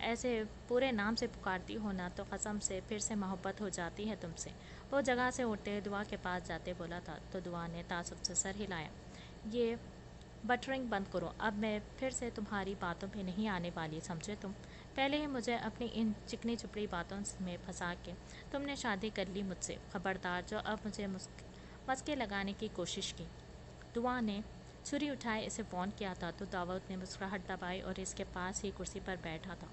ایسے پورے نام سے پکارتی ہو نا تو قسم سے پھر سے محبت ہو جاتی ہے تم سے۔ وہ جگہ سے اٹھے دعا کے پاس جاتے بولا تھا تو دعا نے تعصب سے سر ہلایا۔ یہ بٹرنگ بند کرو، اب میں پھر سے تمہاری باتوں پہ نہیں آنے والی، سمجھے تم؟ پہلے ہی مجھے اپنی ان چکنی چپڑی باتوں میں پھنسا کے تم نے شادی کر لی مجھ سے، خبردار جو اب مجھے مسکے لگانے کی کوشش کی۔ دعا نے چھری اٹھائے اسے فون کیا تھا تو داؤد نے مسکراہٹ دبائی اور اس کے پاس ہی کرسی پر بیٹھا تھا۔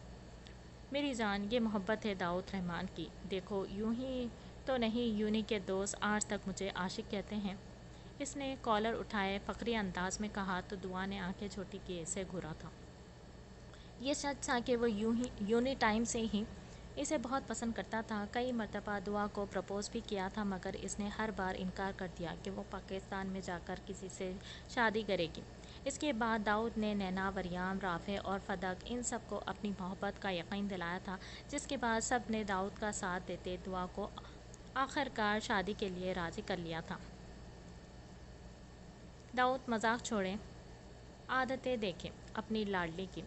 میری جان، یہ محبت ہے داؤد رحمان کی، دیکھو یوں ہی تو نہیں یونی کے دوست آج تک مجھے عاشق کہتے ہیں۔ اس نے کالر اٹھائے فخری انداز میں کہا تو دعا نے آنکھیں چھوٹی کیے اسے گھورا تھا۔ یہ سچ تھا کہ وہ یونی ٹائم سے ہی اسے بہت پسند کرتا تھا۔ کئی مرتبہ دعا کو پرپوز بھی کیا تھا مگر اس نے ہر بار انکار کر دیا کہ وہ پاکستان میں جا کر کسی سے شادی کرے گی۔ اس کے بعد داؤد نے نینا، وریام، رافع اور فدق ان سب کو اپنی محبت کا یقین دلایا تھا، جس کے بعد سب نے داؤد کا ساتھ دیتے دعا کو آخر کار شادی کے لیے راضی کر لیا تھا۔ داؤد مذاق چھوڑیں، عادتیں دیکھیں اپنی لاڈلی کی۔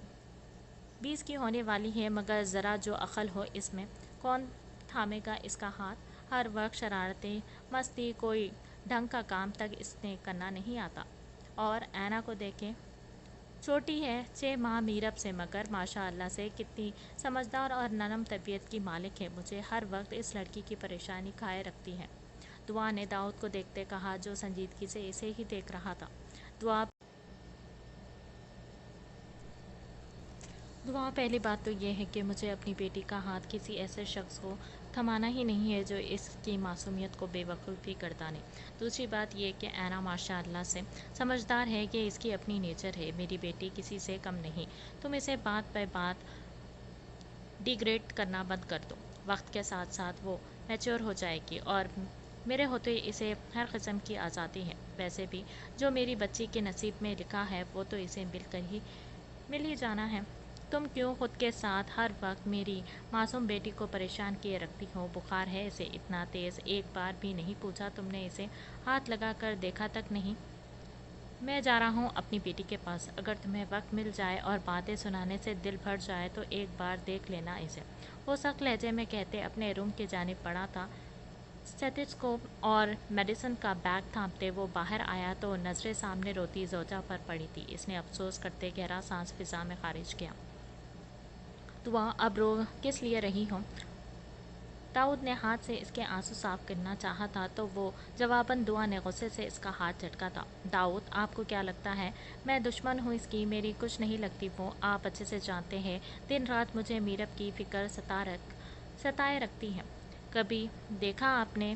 20 کی ہونے والی ہے مگر ذرا جو عقل ہو اس میں، کون تھامے گا اس کا ہاتھ؟ ہر وقت شرارتیں، مستی، کوئی ڈھنگ کا کام تک اس نے کرنا نہیں آتا۔ اور اینا کو دیکھیں، چھوٹی ہے 6 ماہ میرب سے مگر ماشاء اللہ سے کتنی سمجھدار اور نرم طبیعت کی مالک ہے، مجھے ہر وقت اس لڑکی کی پریشانی کھائے رکھتی ہے۔ دعا نے داؤد کو دیکھتے کہا جو سنجیدگی سے اسے ہی دیکھ رہا تھا۔ دعا پہلی بات تو یہ ہے کہ مجھے اپنی بیٹی کا ہاتھ کسی ایسے شخص کو تھمانا ہی نہیں ہے جو اس کی معصومیت کو بے وقوفی گردانے۔ دوسری بات یہ کہ اینا ماشاء اللہ سے سمجھدار ہے کہ اس کی اپنی نیچر ہے، میری بیٹی کسی سے کم نہیں۔ تم اسے بات پہ بات ڈیگریڈ کرنا بند کر دو، وقت کے ساتھ ساتھ وہ میچور ہو جائے گی اور میرے ہوتے اسے ہر قسم کی آزادی ہے۔ ویسے بھی جو میری بچی کے نصیب میں لکھا ہے وہ تو اسے مل ہی جانا ہے۔ تم کیوں خود کے ساتھ ہر وقت میری معصوم بیٹی کو پریشان کیے رکھتی ہو؟ بخار ہے اسے اتنا تیز، ایک بار بھی نہیں پوچھا تم نے اسے ہاتھ لگا کر دیکھا تک نہیں؟ میں جا رہا ہوں اپنی بیٹی کے پاس، اگر تمہیں وقت مل جائے اور باتیں سنانے سے دل بھر جائے تو ایک بار دیکھ لینا اسے۔ وہ سخت لہجے میں کہتے اپنے روم کی جانب بڑھا تھا۔ اسٹیتھوسکوپ اور میڈیسن کا بیگ تھامتے وہ باہر آیا تو نظریں سامنے روتی زوجہ پر پڑی تھی۔ اس نے افسوس کرتے گہرا سانس فضا میں خارج کیا۔ دعا، اب رو کس لیے رہی ہو؟ داؤد نے ہاتھ سے اس کے آنسو صاف کرنا چاہا تھا تو وہ جواباً دعا نے غصے سے اس کا ہاتھ جھٹکا تھا۔ داؤد، آپ کو کیا لگتا ہے میں دشمن ہوں اس کی؟ میری کچھ نہیں لگتی وہ، آپ اچھے سے جانتے ہیں دن رات مجھے میرب کی فکر ستائے رکھتی ہے۔ کبھی دیکھا آپ نے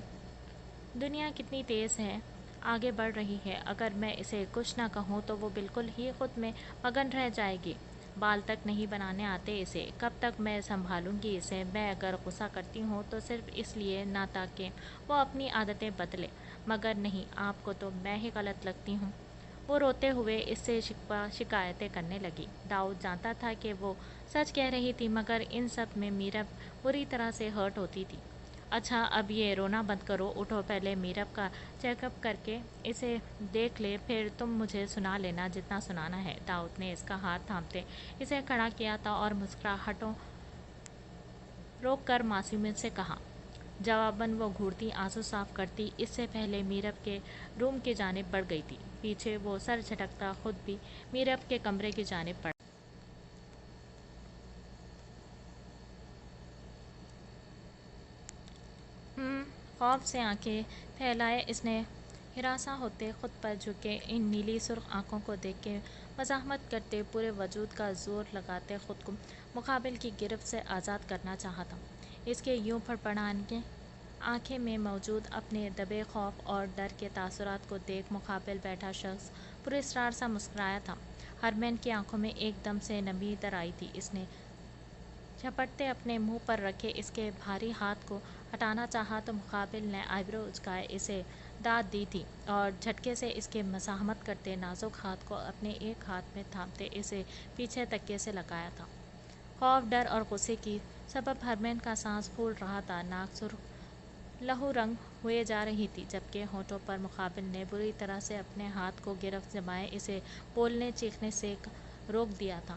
دنیا کتنی تیز ہے، آگے بڑھ رہی ہے، اگر میں اسے کچھ نہ کہوں تو وہ بالکل ہی خود میں مگن رہ جائے گی، بال تک نہیں بنانے آتے اسے، کب تک میں سنبھالوں گی اسے؟ میں اگر غصہ کرتی ہوں تو صرف اس لیے نہ تاکہ وہ اپنی عادتیں بدلے، مگر نہیں، آپ کو تو میں ہی غلط لگتی ہوں۔ وہ روتے ہوئے اس سے شکایتیں کرنے لگی۔ داؤد جانتا تھا کہ وہ سچ کہہ رہی تھی مگر ان سب میں میرب بری طرح سے ہرٹ ہوتی تھی۔ اچھا اب یہ رونا بند کرو، اٹھو پہلے میرب کا چیک اپ کر کے اسے دیکھ لے، پھر تم مجھے سنا لینا جتنا سنانا ہے۔ داؤد نے اس کا ہاتھ تھامتے اسے کھڑا کیا تھا اور مسکراہٹوں روک کر معصومیت سے کہا۔ جواباً وہ گھورتی آنسو صاف کرتی اس سے پہلے میرب کے روم کی جانب بڑھ گئی تھی۔ پیچھے وہ سر جھٹکتا خود بھی میرب کے کمرے کی جانب بڑھا۔ خوف سے آنکھیں پھیلائے اس نے ہراساں ہوتے خود پر جھکے ان نیلی سرخ آنکھوں کو دیکھ کے مزاحمت کرتے پورے وجود کا زور لگاتے خود کو مقابل کی گرفت سے آزاد کرنا چاہا تھا۔ اس کے یوں پھڑپڑانے آنکھیں میں موجود اپنے دبے خوف اور ڈر کے تاثرات کو دیکھ مقابل بیٹھا شخص پراسرار سا مسکرایا تھا۔ ہرمین کی آنکھوں میں ایک دم سے نمی در آئی تھی۔ اس نے جھپٹتے اپنے منہ پر رکھے اس کے بھاری ہاتھ کو ہٹانا چاہا تو مقابل نے آئیبرو اچکائے اسے داد دی تھی اور جھٹکے سے اس کے مزاحمت کرتے نازک ہاتھ کو اپنے ایک ہاتھ میں تھامتے اسے پیچھے تکیے سے لگایا تھا۔ خوف، ڈر اور غصے کی سبب ہرمین کا سانس پھول رہا تھا، ناک سرخ لہو رنگ ہوئے جا رہی تھی، جبکہ ہونٹوں پر مقابل نے بری طرح سے اپنے ہاتھ کو گرفت جمائے اسے بولنے چیخنے سے روک دیا تھا۔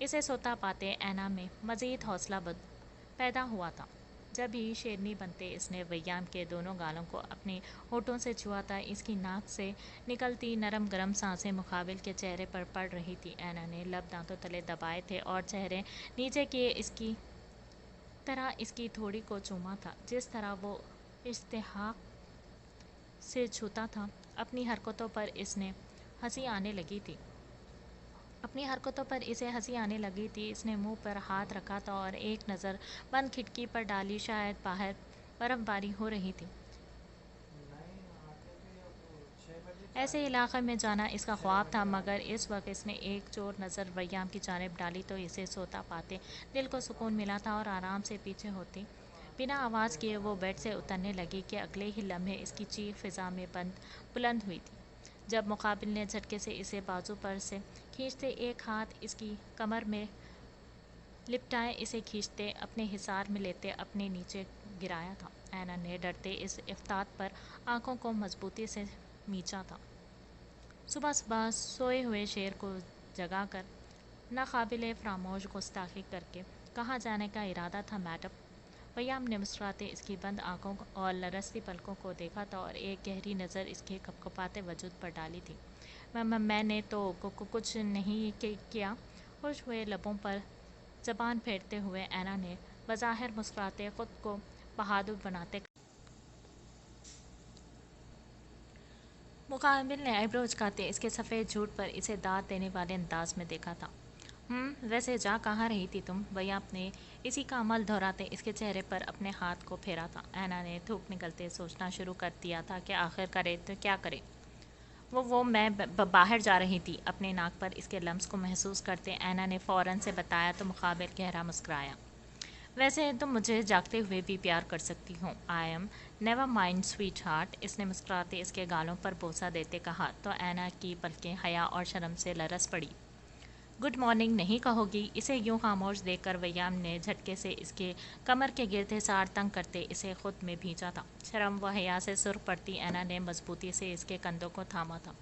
اسے سوتا پاتے اینا میں مزید حوصلہ پیدا ہوا تھا۔ جب ہی شیرنی بنتے اس نے ویام کے دونوں گالوں کو اپنے ہونٹوں سے چھوا تھا۔ اس کی ناک سے نکلتی نرم گرم سانسیں مقابل کے چہرے پر پڑ رہی تھی۔ اینا نے لب دانتوں تلے دبائے تھے اور چہرے نیچے کیے اس کی طرح اس کی تھوڑی کو چوما تھا، جس طرح وہ اشتیاق سے چھوتا تھا۔ اپنی حرکتوں پر اسے ہنسی آنے لگی تھی۔ اس نے منہ پر ہاتھ رکھا تھا اور ایک نظر بند کھڑکی پر ڈالی، شاید باہر برف باری ہو رہی تھی۔ ایسے علاقے میں جانا اس کا خواب تھا، مگر اس وقت اس نے ایک چور نظر ویام کی جانب ڈالی تو اسے سوتا پاتے دل کو سکون ملا تھا اور آرام سے پیچھے ہوتی بنا آواز کیے وہ بیڈ سے اترنے لگی کہ اگلے ہی لمحے اس کی چیخ فضا میں بلند ہوئی تھی، جب مقابل نے جھٹکے سے اسے بازو پر سے کھینچتے ایک ہاتھ اس کی کمر میں لپٹائے اسے کھینچتے اپنے حصار میں لیتے اپنے نیچے گرایا تھا۔ اینا نے ڈرتے اس افتاد پر آنکھوں کو مضبوطی سے میچا تھا۔ صبح صبح سوئے ہوئے شیر کو جگا کر ناقابل فراموش گستاخی کر کے کہاں جانے کا ارادہ تھا میڈم؟ ویام نے مسکراتے اس کی بند آنکھوں اور لرزتی پلکوں کو دیکھا تھا اور ایک گہری نظر اس کے کپکپاتے وجود پر ڈالی تھی۔ میں نے تو کچھ نہیں کیا۔ خوش ہوئے لبوں پر زبان پھیرتے ہوئے اینا نے بظاہر مسکراتے خود کو بہادر بناتے مقابل نے آئی برو اچکاتے اس کے سفید جھوٹ پر اسے داد دینے والے انداز میں دیکھا تھا۔ ویسے جا کہاں رہی تھی تم؟ ویام نے اسی کا عمل دہراتے اس کے چہرے پر اپنے ہاتھ کو پھیرا تھا۔ اینا نے تھوک نکلتے سوچنا شروع کر دیا تھا کہ آخر کرے تو کیا کرے۔ میں باہر جا رہی تھی۔ اپنے ناک پر اس کے لمس کو محسوس کرتے اینا نے فوراً سے بتایا تو مقابل گہرا مسکرایا۔ ویسے تم مجھے جاگتے ہوئے بھی پیار کر سکتی ہو۔ I am never mind sweetheart, اس نے مسکراتے اس کے گالوں پر بوسہ دیتے کہا تو اینا کی پلکیں حیا اور شرم سے لرز پڑی۔ گڈ مارننگ نہیں کہو گی؟ اسے یوں خاموش دیکھ کر ویام نے جھٹکے سے اس کے کمر کے گرد حصار تنگ کرتے اسے خود میں بھینچا تھا۔ شرم و حیا سے سرخ پڑتی اینا نے مضبوطی سے اس کے کندھوں کو تھاما تھا۔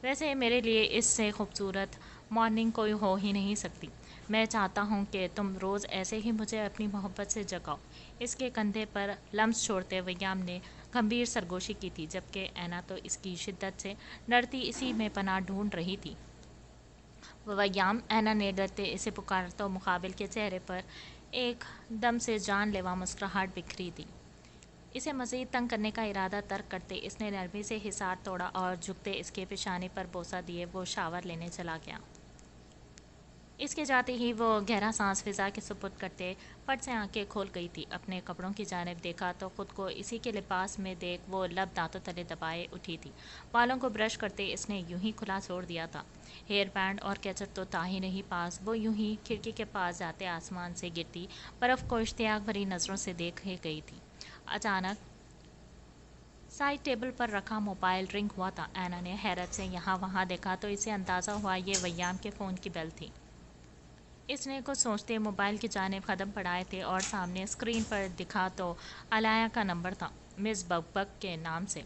ویسے میرے لیے اس سے خوبصورت مارننگ کوئی ہو ہی نہیں سکتی۔ میں چاہتا ہوں کہ تم روز ایسے ہی مجھے اپنی محبت سے جگاؤ۔ اس کے کندھے پر لمس چھوڑتے ویام نے گمبھیر سرگوشی کی تھی، جبکہ اینا تو اس کی شدت سے ڈرتی اسی میں پناہ ڈھونڈ رہی تھی۔ ویام، اینا نے ڈرتے اسے پکارا تو مقابل کے چہرے پر ایک دم سے جان لیوا مسکراہٹ بکھری دی۔ اسے مزید تنگ کرنے کا ارادہ ترک کرتے اس نے نرمی سے حصار توڑا اور جھکتے اس کے پیشانی پر بوسہ دیے وہ شاور لینے چلا گیا۔ اس کے جاتے ہی وہ گہرا سانس فضا کے سپرد کرتے پٹ سے آنکھیں کھول گئی تھی۔ اپنے کپڑوں کی جانب دیکھا تو خود کو اسی کے لباس میں دیکھ وہ لب دانتوں تلے دبائے اٹھی تھی۔ بالوں کو برش کرتے اس نے یوں ہی کھلا چھوڑ دیا تھا۔ ہیئر بینڈ اور کیچر تو تھا ہی نہیں پاس، وہ یوں ہی کھڑکی کے پاس جاتے آسمان سے گرتی برف کو اشتیاق بھری نظروں سے دیکھے گئی تھی۔ اچانک سائڈ ٹیبل پر رکھا موبائل رنگ ہوا تھا۔ اینا نے حیرت سے یہاں وہاں دیکھا تو اسے اندازہ ہوا یہ ویام کے فون کی بیل تھی۔ اس نے کچھ سوچتے موبائل کی جانب قدم بڑھائے تھے اور سامنے اسکرین پر دکھا تو علیہ کا نمبر تھا۔ مس بک بک کے نام سے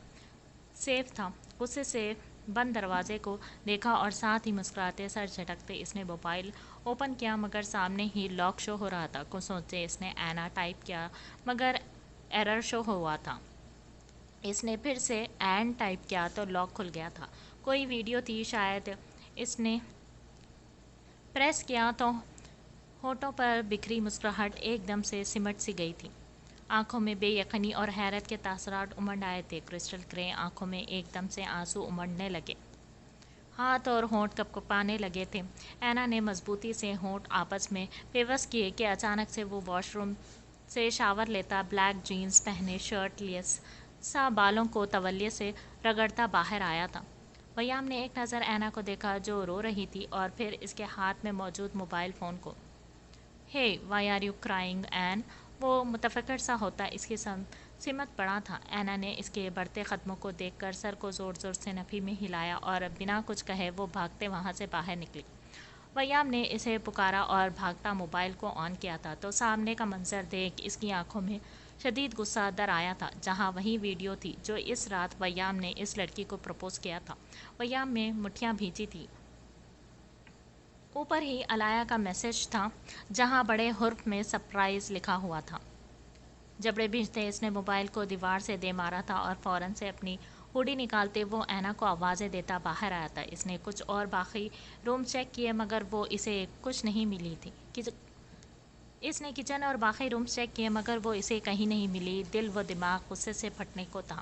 سیو تھا۔ غصے سے بند دروازے کو دیکھا اور ساتھ ہی مسکراتے سر جھٹکتے اس نے موبائل اوپن کیا، مگر سامنے ہی لاک شو ہو رہا تھا۔ کچھ سوچتے اس نے اینا ٹائپ کیا، مگر ایرر شو ہوا تھا۔ اس نے پھر سے این ٹائپ کیا تو لاک کھل گیا تھا۔ کوئی ویڈیو تھی شاید۔ اس نے پریس کیا تو ہونٹوں پر بکھری مسکراہٹ ایک دم سے سمٹ سی گئی تھی۔ آنکھوں میں بے یقینی اور حیرت کے تاثرات امنڈ آئے تھے۔ کرسٹل گرے آنکھوں میں ایک دم سے آنسو امنڈنے لگے۔ ہاتھ اور ہونٹ کپکپانے لگے تھے۔ اینا نے مضبوطی سے ہونٹ آپس میں پیوست کیے کہ اچانک سے وہ واش روم سے شاور لیتا بلیک جینز پہنے شرٹ لیس سا بالوں کو تولیے سے رگڑتا باہر آیا تھا۔ ویام نے ایک نظر اینا کو دیکھا جو رو رہی تھی اور پھر اس کے ہاتھ میں موجود موبائل فون کو۔ ہے why are you crying and? وہ متفکر سا ہوتا اس کی سمت پڑا تھا۔ اینا نے اس کے بڑھتے قدموں کو دیکھ کر سر کو زور زور سے نفی میں ہلایا اور بنا کچھ کہے وہ بھاگتے وہاں سے باہر نکلی۔ ویام نے اسے پکارا اور بھاگتا موبائل کو آن کیا تھا تو سامنے کا منظر دیکھ اس کی آنکھوں میں شدید غصہ در آیا تھا، جہاں وہی ویڈیو تھی جو اس رات ویام نے اس لڑکی کو پرپوز کیا تھا۔ ویام میں مٹھیاں بھیجی تھی۔ اوپر ہی علایا کا میسج تھا جہاں بڑے حرف میں سرپرائز لکھا ہوا تھا۔ جبڑے بھیجتے اس نے موبائل کو دیوار سے دے مارا تھا اور فوراً سے اپنی ہوڈی نکالتے وہ اینا کو آوازیں دیتا باہر آیا تھا۔ اس نے کچھ اور باقی روم چیک کیے مگر وہ اسے کچھ نہیں ملی تھی۔ اس نے کچن اور باقی روم چیک کیے مگر وہ اسے کہیں نہیں ملی۔ دل و دماغ غصے سے پھٹنے کو تھا۔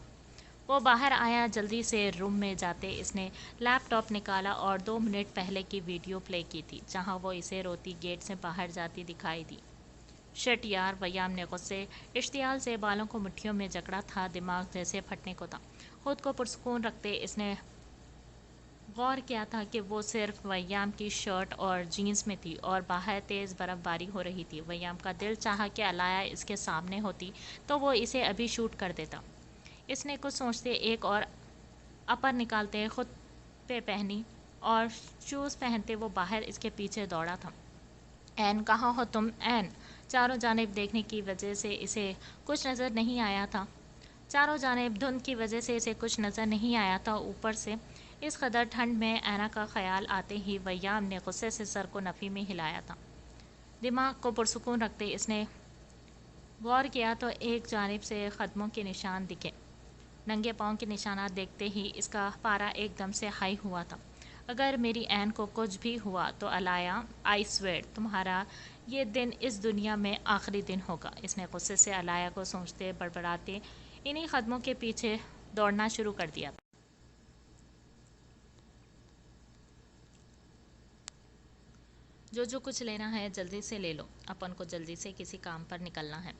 وہ باہر آیا، جلدی سے روم میں جاتے اس نے لیپ ٹاپ نکالا اور 2 منٹ پہلے کی ویڈیو پلے کی تھی جہاں وہ اسے روتی گیٹ سے باہر جاتی دکھائی دی۔ شٹ یار، ویام نے غصے اشتعال سے بالوں کو مٹھیوں میں جکڑا تھا، دماغ جیسے پھٹنے کو تھا۔ خود کو پرسکون رکھتے اس نے غور کیا تھا کہ وہ صرف ویام کی شرٹ اور جینز میں تھی اور باہر تیز برف باری ہو رہی تھی۔ ویام کا دل چاہا کہ علایا اس کے سامنے ہوتی تو وہ اسے ابھی شوٹ کر دیتا۔ اس نے کچھ سوچتے ایک اور اپر نکالتے خود پہ پہنی اور شوز پہنتے وہ باہر اس کے پیچھے دوڑا تھا۔ این، کہاں ہو تم؟ این! چاروں جانب دیکھنے کی وجہ سے اسے کچھ نظر نہیں آیا تھا۔ چاروں جانب دھند کی وجہ سے اسے کچھ نظر نہیں آیا تھا۔ اوپر سے اس قدر ٹھنڈ میں اینا کا خیال آتے ہی ویام نے غصے سے سر کو نفی میں ہلایا تھا۔ دماغ کو پرسکون رکھتے اس نے غور کیا تو ایک جانب سے قدموں کے نشان دکھے۔ ننگے پاؤں کے نشانات دیکھتے ہی اس کا پارا ایک دم سے ہائی ہوا تھا۔ اگر میری این کو کچھ بھی ہوا تو علایا، آئی سویئر تمہارا یہ دن اس دنیا میں آخری دن ہوگا۔ اس نے غصے سے علایا کو سوچتے بڑبڑاتے انہی قدموں کے پیچھے دوڑنا شروع کر دیا۔ جو کچھ لینا ہے جلدی سے لے لو، اپن کو جلدی سے کسی کام پر نکلنا ہے۔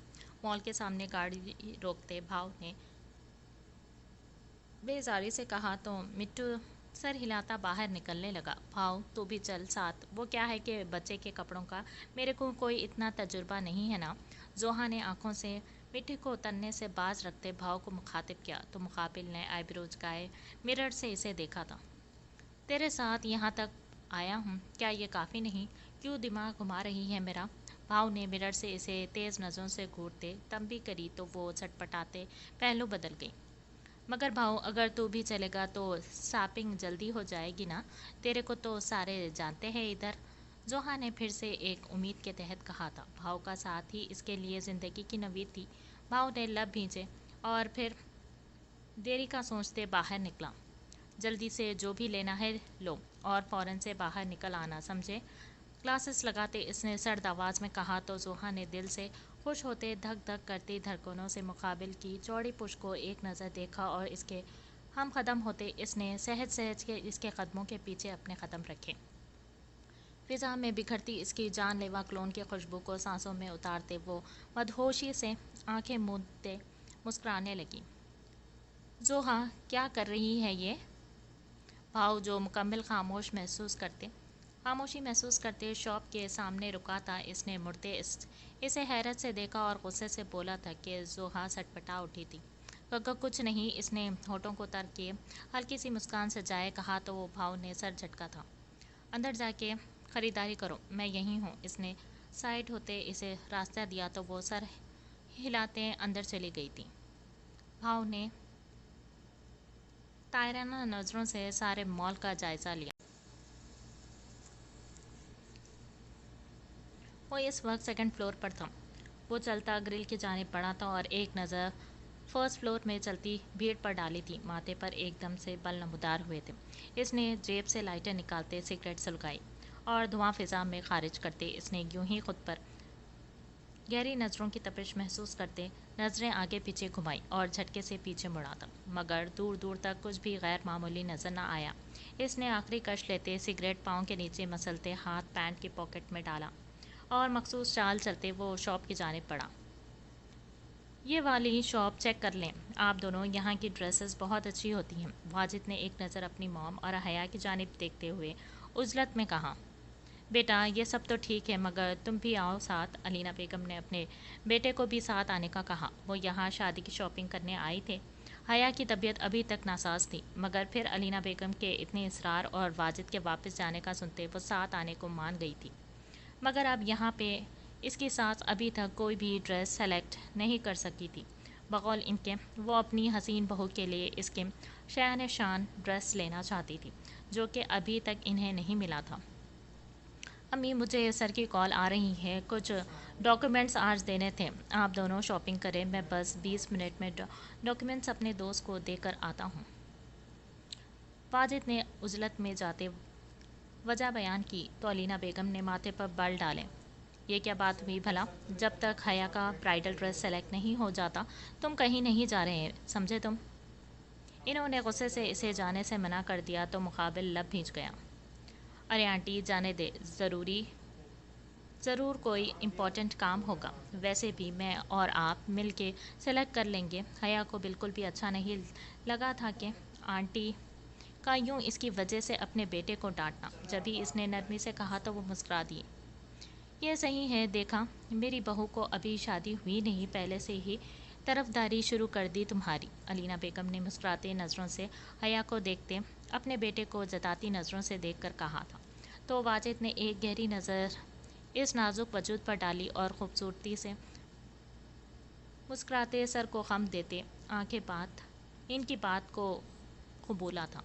مال کے سامنے گاڑی روکتے بھاؤ نے بیزاری سے کہا تو مٹو سر ہلاتا باہر نکلنے لگا۔ بھاؤ، تو بھی چل ساتھ۔ وہ کیا ہے کہ بچے کے کپڑوں کا میرے کو کوئی اتنا تجربہ نہیں ہے نا۔ زوہا نے آنکھوں سے مٹی کو اترنے سے باز رکھتے بھاؤ کو مخاطب کیا تو مقابل نے آئی بروز گائے مرر سے اسے دیکھا تھا۔ تیرے ساتھ یہاں تک آیا ہوں، کیا یہ کافی نہیں؟ کیوں دماغ گھما رہی ہے میرا؟ بھاؤ نے مرر سے اسے تیز نظروں سے گھورتے تنبیہ کری تو وہ چھٹپٹاتے پہلو بدل گئی۔ مگر بھاؤ، اگر تو بھی چلے گا تو شاپنگ جلدی ہو جائے گی نا؟ تیرے کو تو سارے جانتے ہیں ادھر۔ زوہا نے پھر سے ایک امید کے تحت کہا تھا۔ بھاؤ کا ساتھ ہی اس کے لیے زندگی کی نوید تھی۔ بھاؤ نے لب بھینچے اور پھر دیری کا سوچتے باہر نکلا۔ جلدی سے جو بھی لینا ہے لو اور فوراً سے باہر نکل آنا، سمجھے؟ گلاسز لگاتے اس نے سرد آواز میں کہا تو زوہا نے دل سے خوش ہوتے دھک دھک کرتی دھڑکنوں سے مقابل کی چوڑی پشت کو ایک نظر دیکھا اور اس کے ہم قدم ہوتے اس نے سہج سہج کے اس کے قدموں کے پیچھے اپنے قدم رکھے۔ فضا میں بکھرتی اس کی جان لیوا کلون کی خوشبو کو سانسوں میں اتارتے وہ مدہوشی سے آنکھیں موندے مسکرانے لگی۔ زوہا، کیا کر رہی ہے یہ؟ بھاؤ، جو مکمل خاموشی محسوس کرتے شاپ کے سامنے رکا تھا، اس نے مڑتے اسے حیرت سے دیکھا اور غصے سے بولا تھا کہ زوہا سٹپٹا اٹھی تھی۔ کچھ نہیں، اس نے ہونٹوں کو تر کیے ہلکی سی مسکان سجائے کہا تو وہ بھاؤ نے سر جھٹکا تھا۔ اندر جا کے خریداری کرو، میں یہیں ہوں۔ اس نے سائڈ ہوتے اسے راستہ دیا تو وہ سر ہلاتے اندر چلی گئی تھی۔ بھاؤ نے طائرانہ نظروں سے سارے مال کا جائزہ لیا۔ وہ اس وقت سیکنڈ فلور پر تھا۔ وہ چلتا گرل کی جانب بڑھا تھا اور ایک نظر فرسٹ فلور میں چلتی بھیڑ پر ڈالی تھی۔ ماتھے پر ایک دم سے بل نمودار ہوئے تھے۔ اس نے جیب سے لائٹر نکالتے سگریٹ سلگائی اور دھواں فضا میں خارج کرتے اس نے یوں ہی خود پر گہری نظروں کی تپش محسوس کرتے نظریں آگے پیچھے گھمائی اور جھٹکے سے پیچھے مڑا تھا مگر دور دور تک کچھ بھی غیر معمولی نظر نہ آیا۔ اس نے آخری کش لیتے سگریٹ پاؤں کے نیچے مسلتے ہاتھ پینٹ کی پاکٹ میں ڈالا اور مخصوص چال چلتے وہ شاپ کی جانب بڑھا۔ یہ والی شاپ چیک کر لیں، آپ دونوں، یہاں کی ڈریسز بہت اچھی ہوتی ہیں۔ واجد نے ایک نظر اپنی موم اور حیا کی جانب دیکھتے ہوئے عجلت میں کہا۔ بیٹا، یہ سب تو ٹھیک ہے مگر تم بھی آؤ ساتھ۔ علینا بیگم نے اپنے بیٹے کو بھی ساتھ آنے کا کہا۔ وہ یہاں شادی کی شاپنگ کرنے آئے تھے۔ حیا کی طبیعت ابھی تک ناساز تھی مگر پھر علینا بیگم کے اتنے اصرار اور واجد کے واپس جانے کا سنتے وہ ساتھ آنے کو مان گئی تھی مگر اب یہاں پہ اس کی ساس ابھی تک کوئی بھی ڈریس سلیکٹ نہیں کر سکی تھی۔ بقول ان کے وہ اپنی حسین بہو کے لیے اس کے شایان شان ڈریس لینا چاہتی تھی جو کہ ابھی تک انہیں نہیں ملا تھا۔ امی مجھے سر کی کال آ رہی ہے، کچھ ڈاکیومنٹس آج دینے تھے، آپ دونوں شاپنگ کریں، میں بس 20 منٹ میں ڈاکیومنٹس اپنے دوست کو دے کر آتا ہوں۔ واجد نے عجلت میں جاتے وجہ بیان کی تو علینا بیگم نے ماتھے پر بل ڈالے۔ یہ کیا بات ہوئی بھلا؟ جب تک حیا کا برائڈل ڈریس سلیکٹ نہیں ہو جاتا تم کہیں نہیں جا رہے ہیں، سمجھے تم؟ انہوں نے غصے سے اسے جانے سے منع کر دیا تو مقابل لب بھیج گیا۔ ارے آنٹی جانے دے، ضرور کوئی امپورٹنٹ کام ہوگا، ویسے بھی میں اور آپ مل کے سلیکٹ کر لیں گے۔ حیا کو بالکل بھی اچھا نہیں لگا تھا کہ آنٹی کا یوں اس کی وجہ سے اپنے بیٹے کو ڈانٹنا۔ جب ہی اس نے نرمی سے کہا تو وہ مسکرا دی۔ یہ صحیح ہے، دیکھا میری بہو کو ابھی شادی ہوئی نہیں، پہلے سے ہی طرفداری شروع کر دی تمہاری۔ علینا بیگم نے مسکراتے نظروں سے حیا کو دیکھتے اپنے بیٹے کو جتاتی نظروں سے دیکھ کر کہا تھا، تو واجد نے ایک گہری نظر اس نازک وجود پر ڈالی اور خوبصورتی سے مسکراتے سر کو خم دیتے آنکھیں ان کی بات کو قبولا تھا۔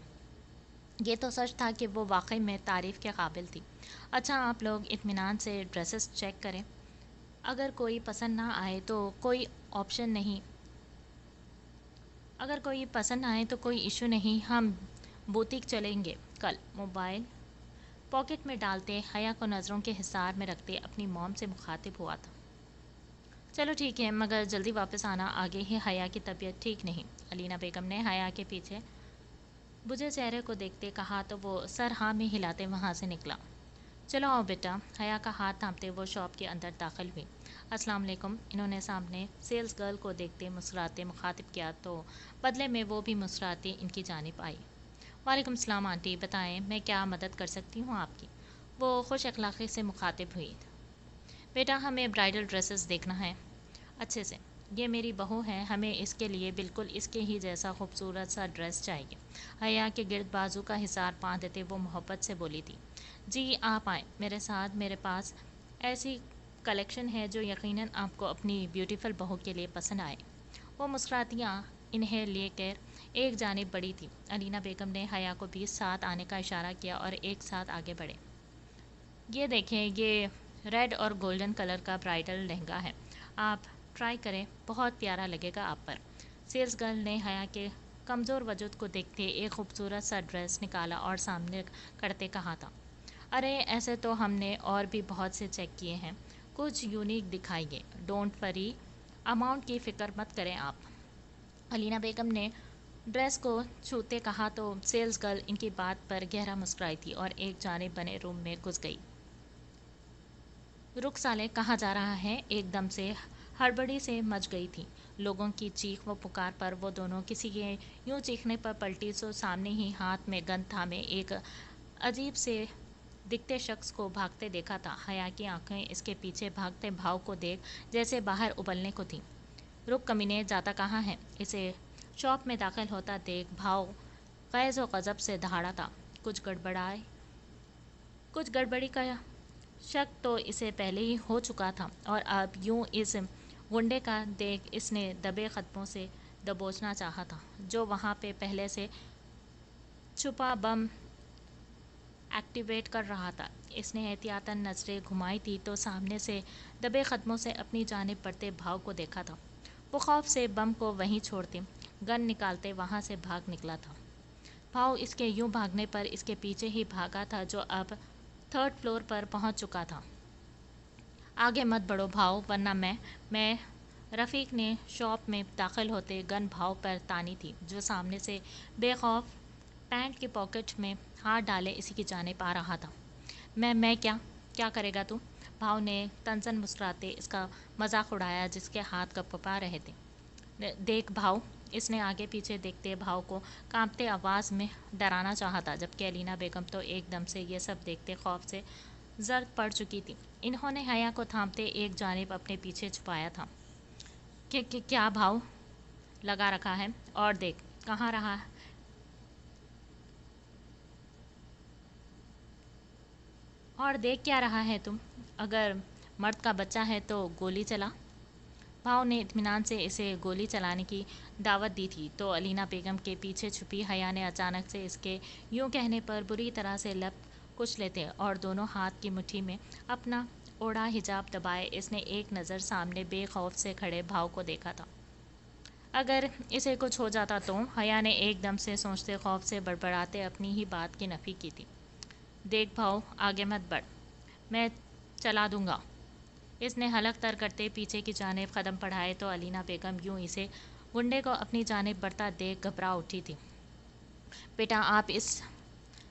یہ تو سچ تھا کہ وہ واقعی میں تعریف کے قابل تھی۔ اچھا آپ لوگ اطمینان سے ڈریسز چیک کریں، اگر کوئی پسند نہ آئے تو کوئی ایشو نہیں، ہم بوتیک چلیں گے کل۔ موبائل پاکٹ میں ڈالتے حیا کو نظروں کے حصار میں رکھتے اپنی موم سے مخاطب ہوا تھا۔ چلو ٹھیک ہے، مگر جلدی واپس آنا، آگے ہی حیا کی طبیعت ٹھیک نہیں۔ علینا بیگم نے حیا کے پیچھے بجھے چہرے کو دیکھتے کہا تو وہ سر ہاں میں ہلاتے وہاں سے نکلا۔ چلو آؤ بیٹا۔ حیا کا ہاتھ تھامتے وہ شاپ کے اندر داخل ہوئی۔ السلام علیکم، انہوں نے سامنے سیلز گرل کو دیکھتے مسکراتے مخاطب کیا تو بدلے میں وہ بھی مسکراتی ان کی جانب آئی۔ وعلیکم السلام آنٹی، بتائیں میں کیا مدد کر سکتی ہوں آپ کی؟ وہ خوش اخلاقی سے مخاطب ہوئی۔ بیٹا ہمیں برائڈل ڈریسز دیکھنا ہے اچھے سے، یہ میری بہو ہے، ہمیں اس کے لیے بالکل اس کے ہی جیسا خوبصورت سا ڈریس چاہیے۔ حیا کے گرد بازو کا حصار باندھتے وہ محبت سے بولی تھی۔ جی آپ آئیں میرے ساتھ، میرے پاس ایسی کلیکشن ہے جو یقیناً آپ کو اپنی بیوٹیفل بہو کے لیے پسند آئے۔ وہ مسکراتیاں انہیں لے کر ایک جانب بڑھی تھی۔ علینا بیگم نے حیا کو بھی ساتھ آنے کا اشارہ کیا اور ایک ساتھ آگے بڑھے۔ یہ دیکھیں، یہ ریڈ اور گولڈن کلر کا برائڈل لہنگا ہے، آپ ٹرائی کریں، بہت پیارا لگے گا آپ پر۔ سیلز گرل نے حیا کے کمزور وجود کو دیکھتے ایک خوبصورت سا ڈریس نکالا اور سامنے کرتے کہا تھا، ارے ایسے تو ہم نے اور بھی بہت سے چیک کیے ہیں، کچھ یونیک دکھائیے۔ ڈونٹ وری، اماؤنٹ کی فکر مت کریں آپ۔ علینا بیگم نے ڈریس کو چھوتے کہا تو سیلز گرل ان کی بات پر گہرا مسکرائی تھی اور ایک جانب بنے روم میں گھس گئی۔ رخ سالے کہاں جا رہا ہے؟ ایک دم سے ہڑبڑی سے مچ گئی تھی۔ لوگوں کی چیخ و پکار پر وہ دونوں کسی کے یوں چیخنے پر پلٹی تو سامنے ہی ہاتھ میں گن تھامے ایک عجیب سے دکھتے شخص کو بھاگتے دیکھا تھا۔ حیا کی آنکھیں اس کے پیچھے بھاگتے بھاؤ کو دیکھ جیسے باہر ابلنے کو تھیں۔ رک کمینے، جاتا کہاں ہے؟ اسے شاپ میں داخل ہوتا دیکھ بھاؤ غیظ و غضب سے دہاڑا تھا۔ کچھ گڑبڑی کا شک تو اسے پہلے ہی ہو چکا تھا اور اب یوں اس غنڈے کا دیکھ اس نے دبے قدموں سے دبوچنا چاہا تھا جو وہاں پہ پہلے سے چھپا بم ایکٹیویٹ کر رہا تھا۔ اس نے احتیاطاً نظریں گھمائی تھی تو سامنے سے دبے قدموں سے اپنی جانب بڑھتے بھاؤ کو دیکھا تھا۔ وہ خوف سے بم کو وہیں چھوڑتے گن نکالتے وہاں سے بھاگ نکلا تھا۔ بھاؤ اس کے یوں بھاگنے پر اس کے پیچھے ہی بھاگا تھا جو اب 3rd فلور پر پہنچ چکا تھا۔ آگے مت بڑھو بھاؤ، ورنہ میں رفیق نے شاپ میں داخل ہوتے گن بھاؤ پر تانی تھی جو سامنے سے بے خوف پینٹ کی پاکٹ میں ہاتھ ڈالے اسی کی جانب آ رہا تھا۔ میں کیا کرے گا تو؟ بھاؤ نے تنزن مسکراتے اس کا مذاق اڑایا جس کے ہاتھ کپکپا رہے تھے۔ دیکھ بھاؤ، اس نے آگے پیچھے دیکھتے بھاؤ کو کانپتے آواز میں ڈرانا چاہا تھا، جبکہ علینا بیگم تو ایک دم سے یہ سب دیکھتے خوف سے زرد پڑ چکی تھی۔ انہوں نے حیا کو تھامتے ایک جانب اپنے پیچھے چھپایا تھا۔ کیا بھاؤ لگا رکھا ہے؟ اور دیکھ کہاں رہا ہے؟ اور دیکھ کیا رہا ہے تم؟ اگر مرد کا بچہ ہے تو گولی چلا۔ بھاؤ نے اطمینان سے اسے گولی چلانے کی دعوت دی تھی تو علینا بیگم کے پیچھے چھپی حیا نے اچانک سے اس کے یوں کہنے پر بری طرح سے لب کچھ لیتے اور دونوں ہاتھ کی مٹھی میں اپنا اوڑھا حجاب دبائے اس نے ایک نظر سامنے بے خوف سے کھڑے بھاؤ کو دیکھا تھا۔ اگر اسے کچھ ہو جاتا تو؟ حیا نے ایک دم سے سوچتے خوف سے بڑبڑاتے اپنی ہی بات کی نفی کی تھی۔ دیکھ بھاؤ، آگے مت بڑھ، میں چلا دوں گا۔ اس نے حلق تر کرتے پیچھے کی جانب قدم بڑھائے تو علینا بیگم یوں اسے گنڈے کو اپنی جانب بڑھتا دیکھ گھبرا اٹھی تھی۔ بیٹا آپ اس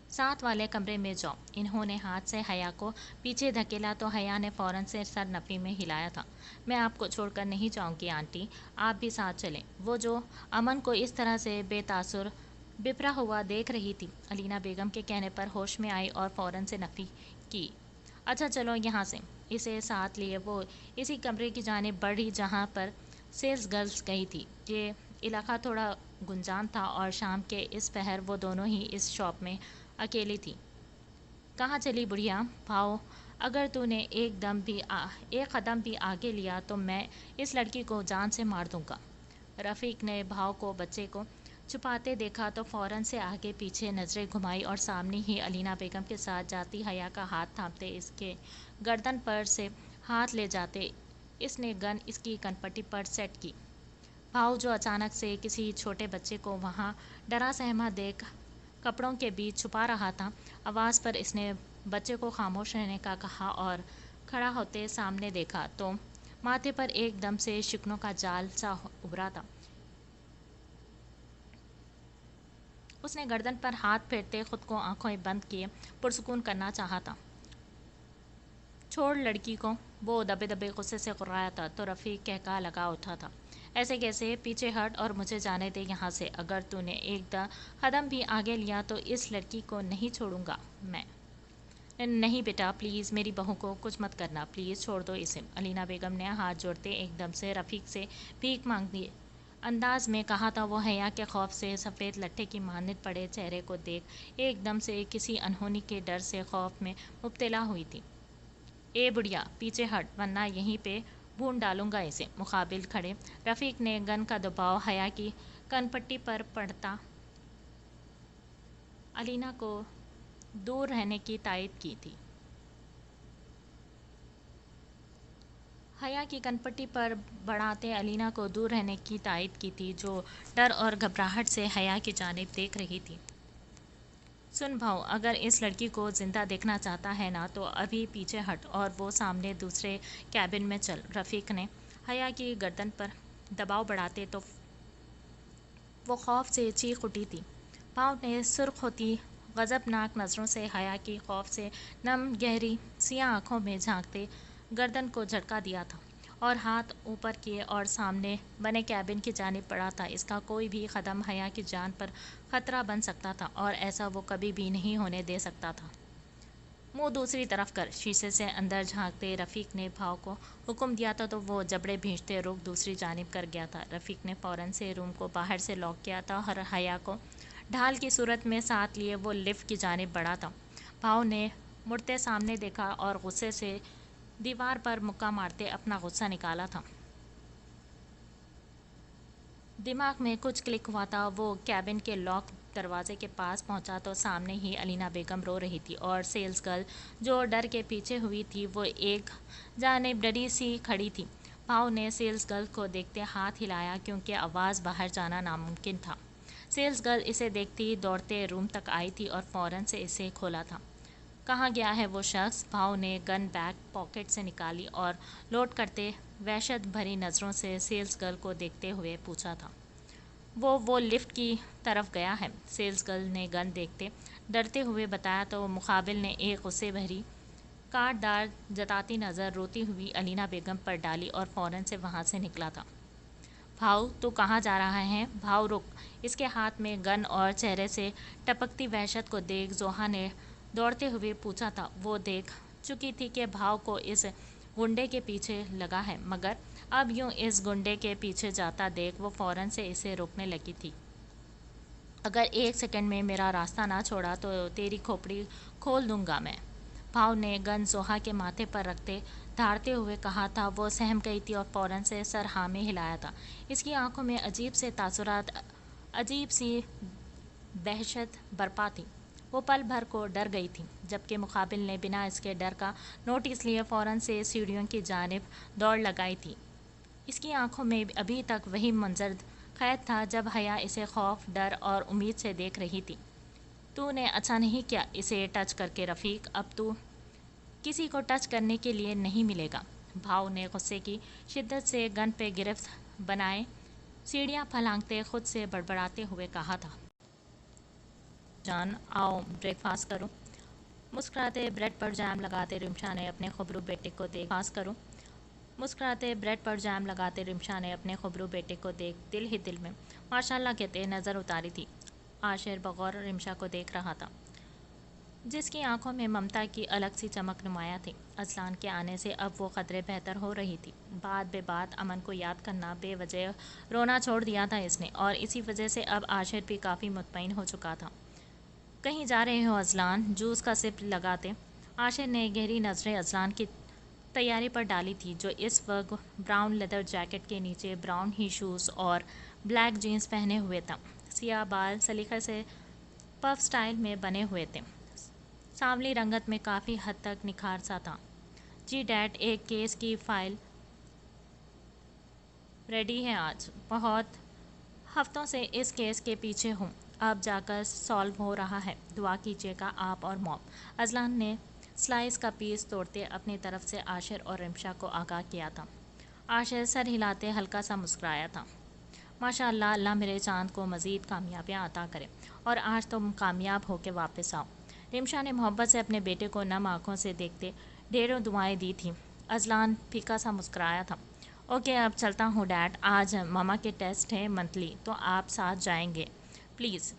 ساتھ والے کمرے میں جاؤ۔ انہوں نے ہاتھ سے حیا کو پیچھے دھکیلا تو حیا نے فوراً سے سر نفی میں ہلایا تھا۔ میں آپ کو چھوڑ کر نہیں جاؤں گی آنٹی، آپ بھی ساتھ چلیں۔ وہ جو امن کو اس طرح سے بے تاثر بپرا ہوا دیکھ رہی تھی، علینا بیگم کے کہنے پر ہوش میں آئی اور فوراً سے نفی کی۔ اچھا چلو یہاں سے۔ اسے ساتھ لیے وہ اسی کمرے کی جانب بڑھی جہاں پر سیلز گرلز گئی تھی۔ یہ علاقہ تھوڑا گنجان تھا اور شام کے اس پہر وہ دونوں ہی اس شاپ میں اکیلی تھی۔ کہاں چلی بڑھیا؟ بھاؤ، اگر تو نے ایک قدم بھی آگے لیا تو میں اس لڑکی کو جان سے مار دوں گا۔ رفیق نے بھاؤ کو بچے کو چھپاتے دیکھا تو فوراً سے آگے پیچھے نظریں گھمائی اور سامنے ہی علینا بیگم کے ساتھ جاتی حیا کا ہاتھ تھامتے اس کے گردن پر سے ہاتھ لے جاتے اس نے گن اس کی کنپٹی پر سیٹ کی۔ بھاؤ جو اچانک سے کسی چھوٹے بچے کو وہاں ڈرا سہما دیکھ کپڑوں کے بیچ چھپا رہا تھا، آواز پر اس نے بچے کو خاموش رہنے کا کہا اور کھڑا ہوتے سامنے دیکھا تو ماتھے پر ایک دم سے شکنوں کا جال سا ابھرا تھا۔ اس نے گردن پر ہاتھ پھیرتے خود کو آنکھیں بند کیے پرسکون کرنا چاہا تھا۔ چھوڑ لڑکی کو، وہ دبے دبے غصے سے غرایا تھا تو رفیق کہکا لگا اٹھا تھا۔ ایسے کیسے؟ پیچھے ہٹ اور مجھے جانے دے یہاں سے۔ اگر تو نے ایک قدم بھی آگے لیا تو اس لڑکی کو نہیں چھوڑوں گا میں۔ نہیں بیٹا پلیز، میری بہو کو کچھ مت کرنا، پلیز چھوڑ دو اسے۔ علینا بیگم نے ہاتھ جوڑتے ایک دم سے رفیق سے بھیک مانگتی انداز میں کہا تھا۔ وہ حیا کے خوف سے سفید لٹھے کی مانند پڑے چہرے کو دیکھ ایک دم سے کسی انہونی کے ڈر سے خوف میں مبتلا ہوئی تھی۔ اے بڑھیا پیچھے ہٹ ورنہ یہیں پہ بھون ڈالوں گا اسے۔ مقابل کھڑے رفیق نے گن کا دباؤ حیا کی کنپٹی پر پڑتا علینا کو دور رہنے کی تائید کی تھی۔ حیا کی کنپٹی پر بڑھاتے علینا کو دور رہنے کی تائید کی تھی، جو ڈر اور گھبراہٹ سے حیا کی جانب دیکھ رہی تھی۔ سن بھاؤ، اگر اس لڑکی کو زندہ دیکھنا چاہتا ہے نا تو ابھی پیچھے ہٹ اور وہ سامنے دوسرے کیبن میں چل۔ رفیق نے حیا کی گردن پر دباؤ بڑھاتے تو وہ خوف سے چیخ اٹھی تھی۔ بھاؤ نے سرخ ہوتی غضبناک نظروں سے حیا کی خوف سے نم گہری سیاہ آنکھوں میں جھانکتے گردن کو جھٹکا دیا تھا اور ہاتھ اوپر کیے اور سامنے بنے کیبن کی جانب بڑھا تھا۔ اس کا کوئی بھی قدم حیا کی جان پر خطرہ بن سکتا تھا اور ایسا وہ کبھی بھی نہیں ہونے دے سکتا تھا۔ منہ دوسری طرف کر، شیشے سے اندر جھانکتے رفیق نے بھاؤ کو حکم دیا تھا تو وہ جبڑے بھینچتے رخ دوسری جانب کر گیا تھا۔ رفیق نے فوراً سے روم کو باہر سے لاک کیا تھا اور حیا کو ڈھال کی صورت میں ساتھ لیے وہ لفٹ کی جانب بڑھا تھا۔ بھاؤ نے مڑتے سامنے دیکھا اور غصے سے دیوار پر مکہ مارتے اپنا غصہ نکالا تھا۔ دماغ میں کچھ کلک ہوا تھا۔ وہ کیبن کے لاک دروازے کے پاس پہنچا تو سامنے ہی علینا بیگم رو رہی تھی اور سیلز گرل جو ڈر کے پیچھے ہوئی تھی وہ ایک جانب ڈری سی کھڑی تھی۔ بھاؤ نے سیلز گرل کو دیکھتے ہاتھ ہلایا کیونکہ آواز باہر جانا ناممکن تھا۔ سیلز گرل اسے دیکھتی دوڑتے روم تک آئی تھی اور فوراً سے اسے کھولا تھا۔ کہاں گیا ہے وہ شخص؟ بھاؤ نے گن بیگ پاکٹ سے نکالی اور لوڈ کرتے وحشت بھری نظروں سے سیلز گرل کو دیکھتے ہوئے پوچھا تھا۔ وہ لفٹ کی طرف گیا ہے، سیلز گرل نے گن دیکھتے ڈرتے ہوئے بتایا تو مقابل نے ایک غصے بھری کاٹ دار جتاتی نظر روتی ہوئی علینا بیگم پر ڈالی اور فوراً سے وہاں سے نکلا تھا۔ بھاؤ تو کہاں جا رہا ہے؟ بھاؤ رک! اس کے ہاتھ میں گن اور چہرے سے ٹپکتی وحشت کو دیکھ زوہا نے دوڑتے ہوئے پوچھا تھا۔ وہ دیکھ چکی تھی کہ بھاؤ کو اس گنڈے کے پیچھے لگا ہے، مگر اب یوں اس گنڈے کے پیچھے جاتا دیکھ وہ فوراً سے اسے روکنے لگی تھی۔ اگر ایک سیکنڈ میں میرا راستہ نہ چھوڑا تو تیری کھوپڑی کھول دوں گا میں۔ بھاؤ نے گن زوہا کے ماتھے پر رکھتے دھاڑتے ہوئے کہا تھا۔ وہ سہم گئی تھی اور فوراً سے سر ہاں میں ہلایا تھا۔ اس کی آنکھوں میں عجیب سے تاثرات، عجیب سی دہشت برپا تھی۔ وہ پل بھر کو ڈر گئی تھی، جبکہ مقابل نے بنا اس کے ڈر کا نوٹس لیے فوراً سے سیڑھیوں کی جانب دوڑ لگائی تھی۔ اس کی آنکھوں میں ابھی تک وہی منظر قید تھا جب حیا اسے خوف، ڈر اور امید سے دیکھ رہی تھی۔ تو نے اچھا نہیں کیا اسے ٹچ کر کے رفیق، اب تو کسی کو ٹچ کرنے کے لیے نہیں ملے گا۔ بھاؤ نے غصے کی شدت سے گن پہ گرفت بنائے سیڑھیاں پھلانگتے خود سے بڑبڑاتے ہوئے کہا تھا۔ جان، آؤ بریک فاسٹ کرو۔ مسکراتے بریڈ پر جام لگاتے رمشا نے اپنے خبرو بیٹے کو دیکھ فاسٹ کرو۔ مسکراتے بریڈ پر جام لگاتے رمشا نے اپنے خبرو بیٹے کو دیکھ دل ہی دل میں ماشاءاللہ کہتے نظر اتاری تھی۔ عاشر بغور رمشا کو دیکھ رہا تھا، جس کی آنکھوں میں ممتا کی الگ سی چمک نمایاں تھی۔ اذلان کے آنے سے اب وہ قدرے بہتر ہو رہی تھی۔ بات بے بات امن کو یاد کرنا، بے وجہ رونا چھوڑ دیا تھا اس نے، اور اسی وجہ سے اب عاشر بھی کافی مطمئن ہو چکا تھا۔ کہیں جا رہے ہو اذلان؟ جوس کا سپ لگاتے عاشر نے گہری نظریں اذلان کی تیاری پر ڈالی تھی، جو اس وقت براؤن لیدر جیکٹ کے نیچے براؤن ہی شوز اور بلیک جینز پہنے ہوئے تھا۔ سیاہ بال سلیقے سے پف سٹائل میں بنے ہوئے تھے، سانولی رنگت میں کافی حد تک نکھار سا تھا۔ جی ڈیڈ، ایک کیس کی فائل ریڈی ہے آج۔ بہت ہفتوں سے اس کیس کے پیچھے ہوں، اب جا کر سالو ہو رہا ہے، دعا کیجیے گا آپ اور موم۔ اذلان نے سلائس کا پیس توڑتے اپنی طرف سے عاشر اور رمشا کو آگاہ کیا تھا۔ عاشر سر ہلاتے ہلکا سا مسکرایا تھا۔ ماشاء اللہ، اللہ میرے چاند کو مزید کامیابیاں عطا کرے، اور آج تم کامیاب ہو کے واپس آؤ۔ رمشا نے محبت سے اپنے بیٹے کو نم آنکھوں سے دیکھتے ڈھیروں دعائیں دی تھیں۔ اذلان پھیکا سا مسکرایا تھا۔ اوکے، اب چلتا ہوں ڈیڈ، آج ماما کے ٹیسٹ ہیں منتھلی، تو آپ ساتھ جائیں گے پلیز۔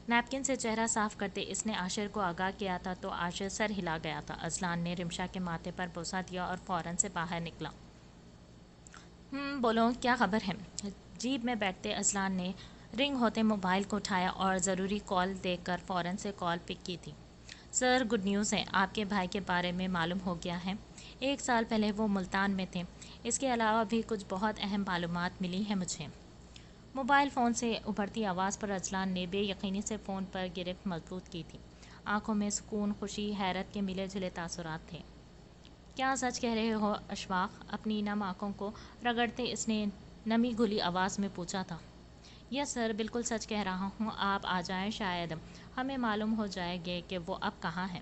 نیپکن سے چہرہ صاف کرتے اس نے عاشر کو آگاہ کیا تھا تو عاشر سر ہلا گیا تھا۔ اذلان نے رمشا کے ماتھے پر بوسہ دیا اور فوراً سے باہر نکلا۔ بولو کیا خبر ہے؟ جیپ میں بیٹھتے اذلان نے رنگ ہوتے موبائل کو اٹھایا اور ضروری کال دیکھ کر فوراً سے کال پک کی تھی۔ سر، گڈ نیوز ہے، آپ کے بھائی کے بارے میں معلوم ہو گیا ہے۔ 1 سال پہلے وہ ملتان میں تھے، اس کے علاوہ بھی کچھ بہت اہم معلومات ملی ہیں مجھے۔ موبائل فون سے ابھرتی آواز پر اذلان نے بے یقینی سے فون پر گرفت مضبوط کی تھی۔ آنکھوں میں سکون، خوشی، حیرت کے ملے جلے تاثرات تھے۔ کیا سچ کہہ رہے ہو اشفاق؟ اپنی نم آنکھوں کو رگڑتے اس نے نمی گھلی آواز میں پوچھا تھا۔ یس سر، بالکل سچ کہہ رہا ہوں، آپ آ جائیں، شاید ہمیں معلوم ہو جائے گے کہ وہ اب کہاں ہیں۔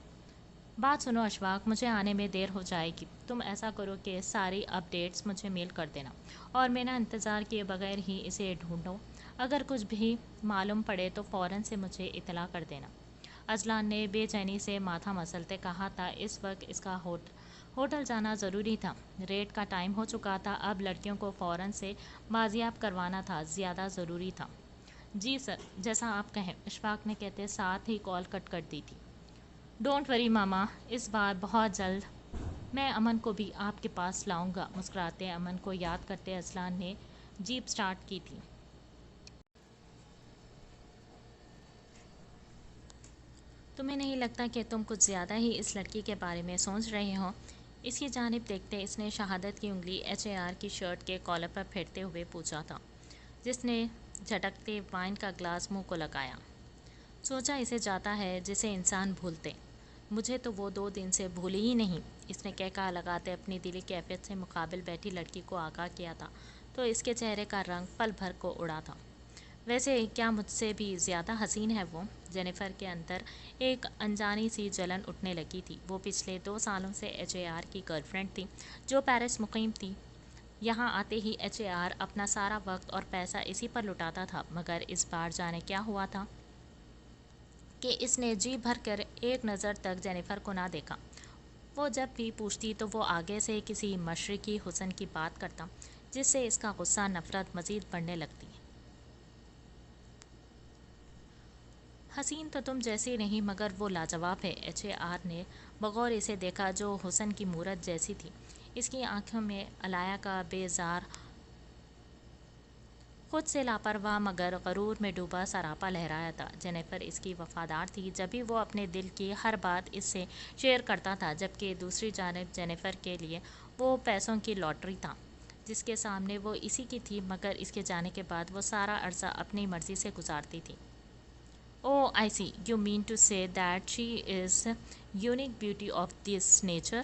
بات سنو اشفاق، مجھے آنے میں دیر ہو جائے گی، تم ایسا کرو کہ ساری اپ ڈیٹس مجھے میل کر دینا، اور میرا انتظار کیے بغیر ہی اسے ڈھونڈو، اگر کچھ بھی معلوم پڑے تو فوراً سے مجھے اطلاع کر دینا۔ اذلان نے بے چینی سے ماتھا مسلتے کہا تھا، اس وقت اس کا ہوٹل جانا ضروری تھا، ریٹ کا ٹائم ہو چکا تھا، اب لڑکیوں کو فوراً سے بازیاب کروانا تھا، زیادہ ضروری تھا۔ جی سر، جیسا آپ کہیں، اشفاق نے کہتے ساتھ ہی کال کٹ کر دی تھی۔ ڈونٹ وری ماما، اس بار بہت جلد میں امن کو بھی آپ کے پاس لاؤں گا۔ مسکراتے امن کو یاد کرتے اذلان نے جیپ سٹارٹ کی تھی۔ تمہیں نہیں لگتا کہ تم کچھ زیادہ ہی اس لڑکی کے بارے میں سوچ رہے ہو؟ اس کی جانب دیکھتے اس نے شہادت کی انگلی HAR کی شرٹ کے کالر پر پھیرتے ہوئے پوچھا تھا، جس نے جھٹکتے وائن کا گلاس منہ کو لگایا۔ سوچا اسے جاتا ہے جسے انسان بھولتے، مجھے تو وہ 2 دن سے بھولی ہی نہیں۔ اس نے کہکہا لگاتے اپنی دلی کیفیت سے مقابل بیٹھی لڑکی کو آگاہ کیا تھا تو اس کے چہرے کا رنگ پل بھر کو اڑا تھا۔ ویسے کیا مجھ سے بھی زیادہ حسین ہے وہ؟ جینیفر کے اندر ایک انجانی سی جلن اٹھنے لگی تھی۔ وہ پچھلے 2 سالوں سے HAR کی گرل فرینڈ تھی، جو پیرس مقیم تھی۔ یہاں آتے ہی HAR اپنا سارا وقت اور پیسہ اسی پر لٹاتا تھا، مگر اس بار جانے کیا ہوا تھا کہ اس نے جی بھر کر ایک نظر تک جینیفر کو نہ دیکھا۔ وہ جب بھی پوچھتی تو وہ آگے سے کسی مشرقی حسن کی بات کرتا، جس سے اس کا غصہ نفرت مزید بڑھنے لگتی۔ حسین تو تم جیسی نہیں، مگر وہ لاجواب ہے۔ HAR نے بغور اسے دیکھا جو حسن کی مورت جیسی تھی۔ اس کی آنکھوں میں علایا کا بیزار، خود سے لاپرواہ مگر غرور میں ڈوبا سراپا لہرایا تھا۔ جینیفر اس کی وفادار تھی، جبھی وہ اپنے دل کی ہر بات اس سے شیئر کرتا تھا، جبکہ دوسری جانب جینیفر کے لیے وہ پیسوں کی لاٹری تھا، جس کے سامنے وہ اسی کی تھی، مگر اس کے جانے کے بعد وہ سارا عرصہ اپنی مرضی سے گزارتی تھی۔ Oh, I see. You mean to say that she is unique beauty of this nature.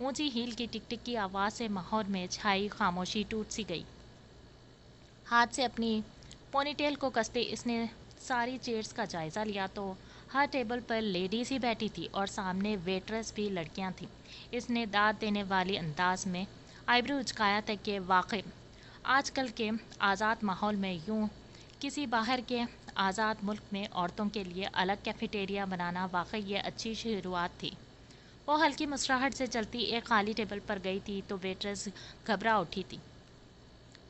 اونچی ہیل کی ٹک ٹک کی آواز سے ماحول میں چھائی خاموشی ٹوٹ سی گئی۔ ہاتھ سے اپنی پونی ٹیل کو کستے اس نے ساری چیئرز کا جائزہ لیا تو ہر ٹیبل پر لیڈیز ہی بیٹھی تھی اور سامنے ویٹرس بھی لڑکیاں تھیں۔ اس نے داد دینے والی انداز میں آئیبرو اچکایا تھا کہ واقعی آج کل کے آزاد ماحول میں یوں کسی باہر کے آزاد ملک میں عورتوں کے لیے الگ کیفیٹیریا بنانا واقعی یہ اچھی شروعات تھی۔ وہ ہلکی مسکراہٹ سے چلتی ایک خالی ٹیبل پر گئی تھی تو ویٹرس گھبرا اٹھی تھی۔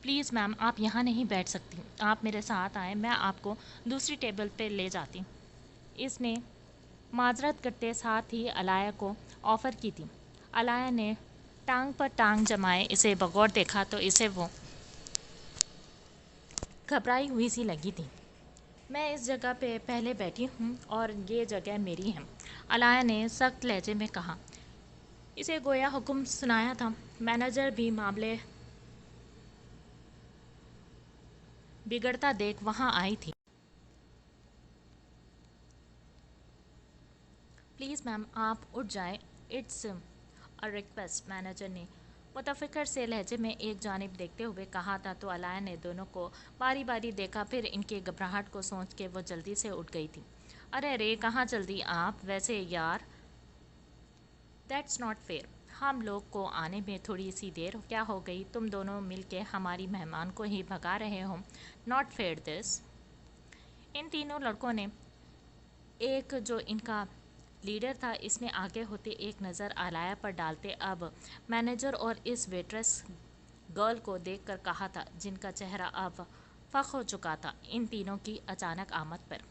پلیز میم، آپ یہاں نہیں بیٹھ سکتی، آپ میرے ساتھ آئیں، میں آپ کو دوسری ٹیبل پہ لے جاتی۔ اس نے معذرت کرتے ساتھ ہی علایا کو آفر کی تھی۔ علایا نے ٹانگ پر ٹانگ جمائے اسے بغور دیکھا تو اسے وہ گھبرائی ہوئی سی لگی تھی۔ میں اس جگہ پہ پہلے بیٹھی ہوں اور یہ جگہ میری ہے، علایا نے سخت لہجے میں کہا۔ اسے گویا حکم سنایا تھا۔ مینیجر بھی معاملے بگڑتا دیکھ وہاں آئی تھی۔ پلیز میم، آپ اٹھ جائیں، اٹس اے ریکویسٹ، مینیجر نے متفکر سے لہجے میں ایک جانب دیکھتے ہوئے کہا تھا تو علایا نے دونوں کو باری باری دیکھا، پھر ان کی گھبراہٹ کو سوچ کے وہ جلدی سے اٹھ گئی تھی۔ ارے رے، کہاں جلدی آپ، ویسے یار دیٹس ناٹ فیئر، ہم لوگ کو آنے میں تھوڑی سی دیر کیا ہو گئی، تم دونوں مل کے ہماری مہمان کو ہی بھگا رہے ہو، ناٹ فیئر دس۔ ان تینوں لڑکوں نے ایک جو ان کا لیڈر تھا، اس نے آگے ہوتے ایک نظر علایا پر ڈالتے اب مینیجر اور اس ویٹرس گرل کو دیکھ کر کہا تھا، جن کا چہرہ اب فخ ہو چکا تھا ان تینوں کی اچانک آمد پر۔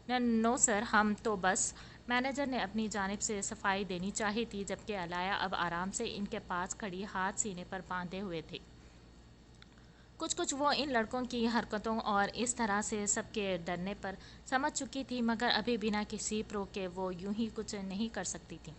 نو سر، ہم تو بس، مینیجر نے اپنی جانب سے صفائی دینی چاہی تھی، جبکہ علایا اب آرام سے ان کے پاس کھڑی ہاتھ سینے پر باندھے ہوئے تھے۔ کچھ وہ ان لڑکوں کی حرکتوں اور اس طرح سے سب کے ڈرنے پر سمجھ چکی تھی، مگر ابھی بنا کسی پرو کے وہ یوں ہی کچھ نہیں کر سکتی تھی۔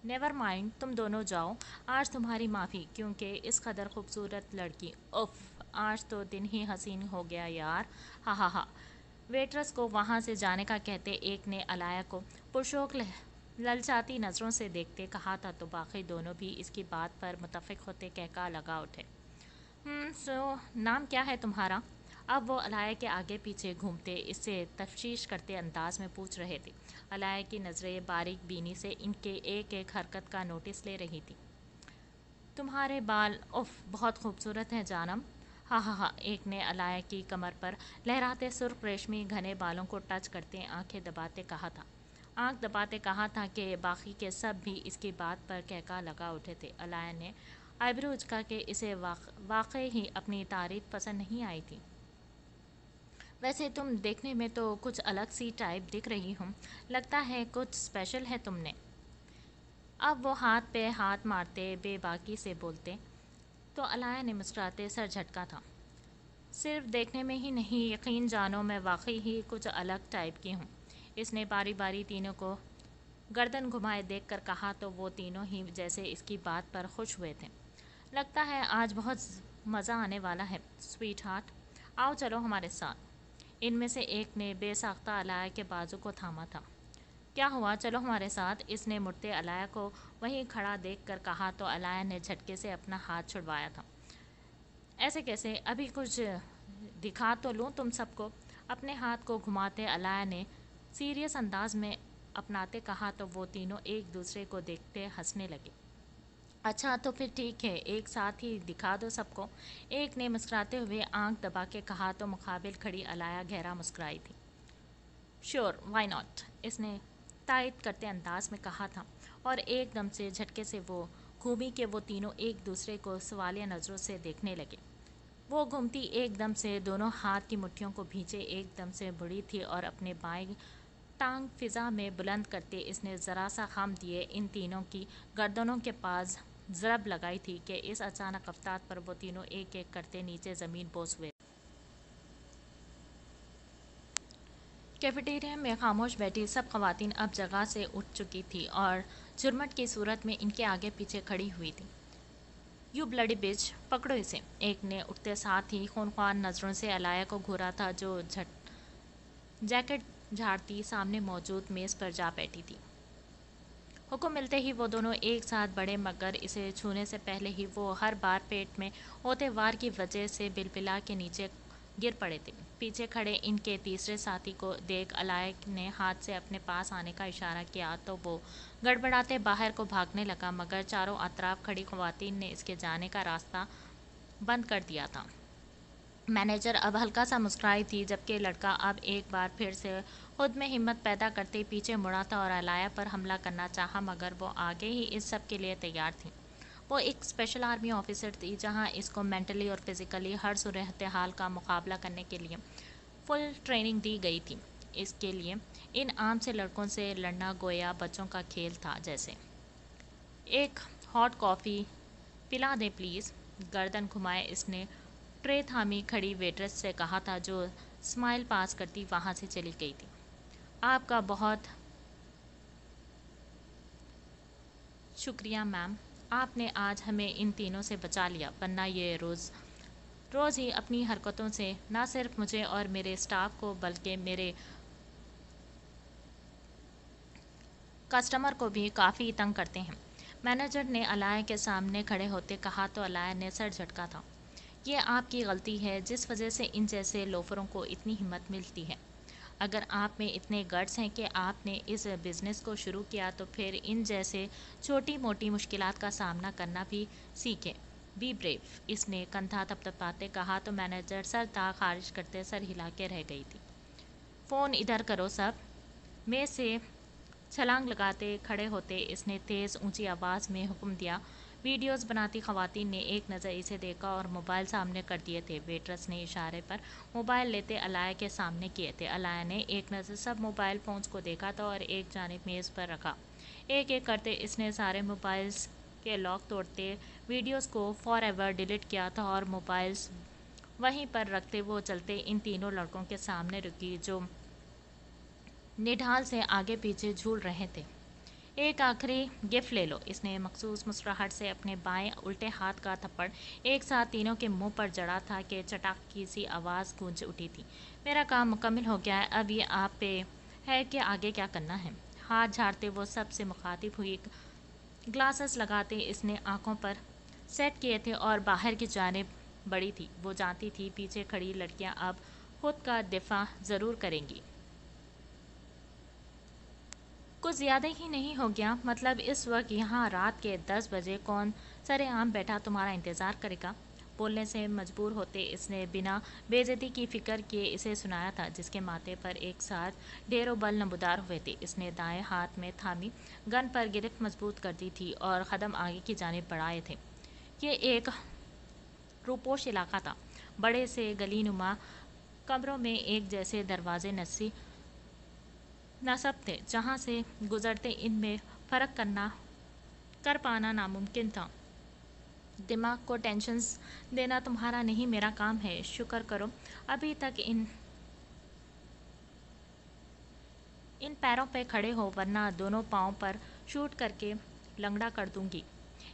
نیور مائنڈ، تم دونوں جاؤ، آج تمہاری معافی، کیونکہ اس قدر خوبصورت لڑکی، اف، آج تو دن ہی حسین ہو گیا یار، ہا ہا ہا۔ ویٹرس کو وہاں سے جانے کا کہتے ایک نے علایا کو پرشوق للچاتی نظروں سے دیکھتے کہا تھا تو باقی دونوں بھی اس کی بات پر متفق ہوتے کہکا لگا اٹھے۔ سو نام کیا ہے تمہارا؟ اب وہ علایا کے آگے پیچھے گھومتے اس سے تفتیش کرتے انداز میں پوچھ رہے تھے۔ علایا کی نظریں باریک بینی سے ان کے ایک ایک حرکت کا نوٹس لے رہی تھی۔ تمہارے بال اف بہت خوبصورت ہیں جانم، ہاں ہاں ہاں، ایک نے علایا کی کمر پر لہراتے سرخ ریشمی گھنے بالوں کو ٹچ کرتے آنکھ دباتے کہا تھا کہ باقی کے سب بھی اس کی بات پر کہکا لگا اٹھے تھے۔ علایا نے آئیبرو اچکا کے اسے واقعی ہی اپنی تعریف پسند نہیں آئی تھی۔ ویسے تم دیکھنے میں تو کچھ الگ سی ٹائپ دکھ رہی ہوں، لگتا ہے کچھ اسپیشل ہے تم نے۔ اب وہ ہاتھ پہ ہاتھ مارتے بے باکی سے بولتے تو علایا نے مسکراتے سر جھٹکا تھا۔ صرف دیکھنے میں ہی نہیں، یقین جانو میں واقعی ہی کچھ الگ ٹائپ کی ہوں، اس نے باری باری تینوں کو گردن گھمائے دیکھ کر کہا تو وہ تینوں ہی جیسے اس کی بات پر خوش ہوئے تھے۔ لگتا ہے آج بہت مزہ آنے والا ہے سویٹ ہارٹ، آؤ چلو ہمارے ساتھ۔ ان میں سے ایک نے بے ساختہ علایا کے بازو کو تھاما تھا۔ کیا ہوا، چلو ہمارے ساتھ، اس نے مڑتے علایا کو وہیں کھڑا دیکھ کر کہا تو علایا نے جھٹکے سے اپنا ہاتھ چھڑوایا تھا۔ ایسے کیسے، ابھی کچھ دکھا تو لوں تم سب کو، اپنے ہاتھ کو گھماتے علایا نے سیریس انداز میں اپناتے کہا تو وہ تینوں ایک دوسرے کو دیکھتے ہنسنے لگے۔ اچھا تو پھر ٹھیک ہے، ایک ساتھ ہی دکھا دو سب کو، ایک نے مسکراتے ہوئے آنکھ دبا کے کہا تو مقابل کھڑی علایا گہرا مسکرائی تھی۔ شیور، وائی ناٹ، اس نے تائید کرتے انداز میں کہا تھا اور ایک دم سے جھٹکے سے وہ گھومی کہ وہ تینوں ایک دوسرے کو سوالیہ نظروں سے دیکھنے لگے۔ وہ گھومتی ایک دم سے دونوں ہاتھ کی مٹھیوں کو بھینچے ایک دم سے بڑھی تھی اور اپنے بائیں ٹانگ فضا میں بلند کرتے اس نے ذرا سا خم دیے ان تینوں کی گردنوں کے پاس ضرب لگائی تھی کہ اس اچانک رفتار پر وہ تینوں ایک ایک کرتے نیچے زمین بوس ہوئے۔ کیفیٹیریا میں خاموش بیٹھی سب خواتین اب جگہ سے اٹھ چکی تھی اور جھرمٹ کی صورت میں ان کے آگے پیچھے کھڑی ہوئی تھی۔ یو بلڈی بچ، پکڑو اسے، ایک نے اٹھتے ساتھ ہی خونخوار نظروں سے علایا کو گھورا تھا جو جیکٹ جھاڑتی سامنے موجود میز پر جا بیٹھی تھی۔ حکم ملتے ہی وہ دونوں ایک ساتھ بڑھے، مگر اسے چھونے سے پہلے ہی وہ ہر بار پیٹ میں ہوتے وار کی وجہ سے بلبلا کے نیچے گر پڑے تھے۔ پیچھے کھڑے ان کے تیسرے ساتھی کو دیکھ علائق نے ہاتھ سے اپنے پاس آنے کا اشارہ کیا تو وہ گڑبڑاتے باہر کو بھاگنے لگا، مگر چاروں اطراف کھڑی خواتین نے اس کے جانے کا راستہ بند کر دیا تھا۔ مینیجر اب ہلکا سا مسکرائی تھی، جبکہ لڑکا اب ایک بار پھر سے خود میں ہمت پیدا کرتے پیچھے مڑا تھا اور علایا پر حملہ کرنا چاہا، مگر وہ آگے ہی اس سب کے لیے تیار تھی۔ وہ ایک اسپیشل آرمی آفیسر تھی، جہاں اس کو مینٹلی اور فزیکلی ہر صورتحال کا مقابلہ کرنے کے لیے فل ٹریننگ دی گئی تھی۔ اس کے لیے ان عام سے لڑکوں سے لڑنا گویا بچوں کا کھیل تھا جیسے۔ ایک ہاٹ کافی پلا دیں پلیز۔ گردن گھمائے اس نے ٹرے تھامی کھڑی ویٹرس سے کہا تھا، جو اسمائل پاس کرتی وہاں سے چلی گئی تھی۔ آپ کا بہت شکریہ میم، آپ نے آج ہمیں ان تینوں سے بچا لیا، ورنہ یہ روز ہی اپنی حرکتوں سے نہ صرف مجھے اور میرے اسٹاف کو بلکہ میرے کسٹمر کو بھی کافی تنگ کرتے ہیں۔ مینیجر نے علایا کے سامنے کھڑے ہوتے کہا تو علایا نے سر جھٹکا تھا۔ یہ آپ کی غلطی ہے، جس وجہ سے ان جیسے لوفروں کو اتنی ہمت ملتی ہے۔ اگر آپ میں اتنے گٹس ہیں کہ آپ نے اس بزنس کو شروع کیا تو پھر ان جیسے چھوٹی موٹی مشکلات کا سامنا کرنا بھی سیکھیں۔ بی بریو، اس نے کندھا تھپتھپاتے کہا تو مینیجر سر تاگ خارج کرتے سر ہلا کے رہ گئی تھی۔ فون ادھر کرو سب۔ میز سے چھلانگ لگاتے کھڑے ہوتے اس نے تیز اونچی آواز میں حکم دیا۔ ویڈیوز بناتی خواتین نے ایک نظر اسے دیکھا اور موبائل سامنے کر دیے تھے۔ ویٹرس نے اشارے پر موبائل لیتے علایا کے سامنے کیے تھے۔ علایا نے ایک نظر سب موبائل فونز کو دیکھا تھا اور ایک جانب میز پر رکھا۔ ایک ایک کرتے اس نے سارے موبائلز کے لاک توڑتے ویڈیوز کو فار ایور ڈیلیٹ کیا تھا اور موبائلز وہیں پر رکھتے وہ چلتے ان تینوں لڑکوں کے سامنے رکی، جو نڈھال سے آگے پیچھے جھول رہے تھے۔ ایک آخری گفٹ لے لو۔ اس نے مخصوص مسکراہٹ سے اپنے بائیں الٹے ہاتھ کا تھپڑ ایک ساتھ تینوں کے منہ پر جڑا تھا کہ چٹاک کی سی آواز گونج اٹھی تھی۔ میرا کام مکمل ہو گیا ہے، اب یہ آپ پہ ہے کہ آگے کیا کرنا ہے۔ ہاتھ جھاڑتے وہ سب سے مخاطب ہوئی۔ گلاسز لگاتے اس نے آنکھوں پر سیٹ کیے تھے اور باہر کی جانب بڑھی تھی۔ وہ جانتی تھی پیچھے کھڑی لڑکیاں اب خود کا دفاع ضرور کریں گی۔ کچھ زیادہ ہی نہیں ہو گیا؟ مطلب اس وقت یہاں رات کے 10 بجے کون سر عام بیٹھا تمہارا انتظار کرے گا؟ بولنے سے مجبور ہوتے اس نے بنا بے عزتی کی فکر کیے اسے سنایا تھا، جس کے ماتھے پر ایک ساتھ ڈھیروں بل نمودار ہوئے تھے۔ اس نے دائیں ہاتھ میں تھامی گن پر گرفت مضبوط کر دی تھی اور قدم آگے کی جانب بڑھائے تھے۔ یہ ایک روپوش علاقہ تھا۔ بڑے سے گلی نما کمروں میں ایک جیسے دروازے نصب تھے، جہاں سے گزرتے ان میں فرق کر پانا ناممکن تھا۔ دماغ کو ٹینشنز دینا تمہارا نہیں میرا کام ہے۔ شکر کرو ابھی تک ان پیروں پہ کھڑے ہو، ورنہ دونوں پاؤں پر شوٹ کر کے لنگڑا کر دوں گی۔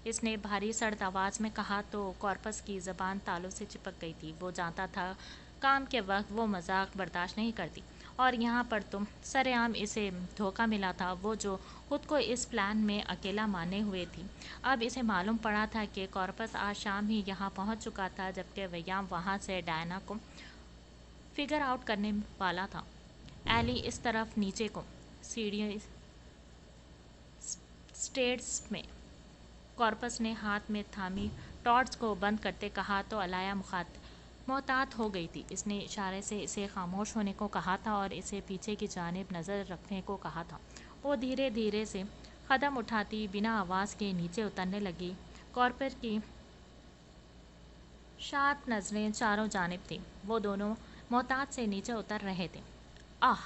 اس نے بھاری سرد آواز میں کہا تو کارپس کی زبان تالوں سے چپک گئی تھی۔ وہ جانتا تھا کام کے وقت وہ مذاق برداشت نہیں کرتی، اور یہاں پر تو سر عام اسے دھوکہ ملا تھا۔ وہ جو خود کو اس پلان میں اکیلا مانے ہوئے تھی، اب اسے معلوم پڑا تھا کہ کارپس آج شام ہی یہاں پہنچ چکا تھا، جبکہ ویام وہاں سے ڈائنا کو فگر آؤٹ کرنے والا تھا۔ ایلی اس طرف نیچے کو سیڑھی سٹیئرز میں۔ کارپس نے ہاتھ میں تھامی ٹارچ کو بند کرتے کہا تو علایا محتاط ہو گئی تھی۔ اس نے اشارے سے اسے خاموش ہونے کو کہا تھا اور اسے پیچھے کی جانب نظر رکھنے کو کہا تھا۔ وہ دھیرے دھیرے سے قدم اٹھاتی بنا آواز کے نیچے اترنے لگی۔ کارپس کی شارپ نظریں چاروں جانب تھیں۔ وہ دونوں محتاط سے نیچے اتر رہے تھے۔ آہ!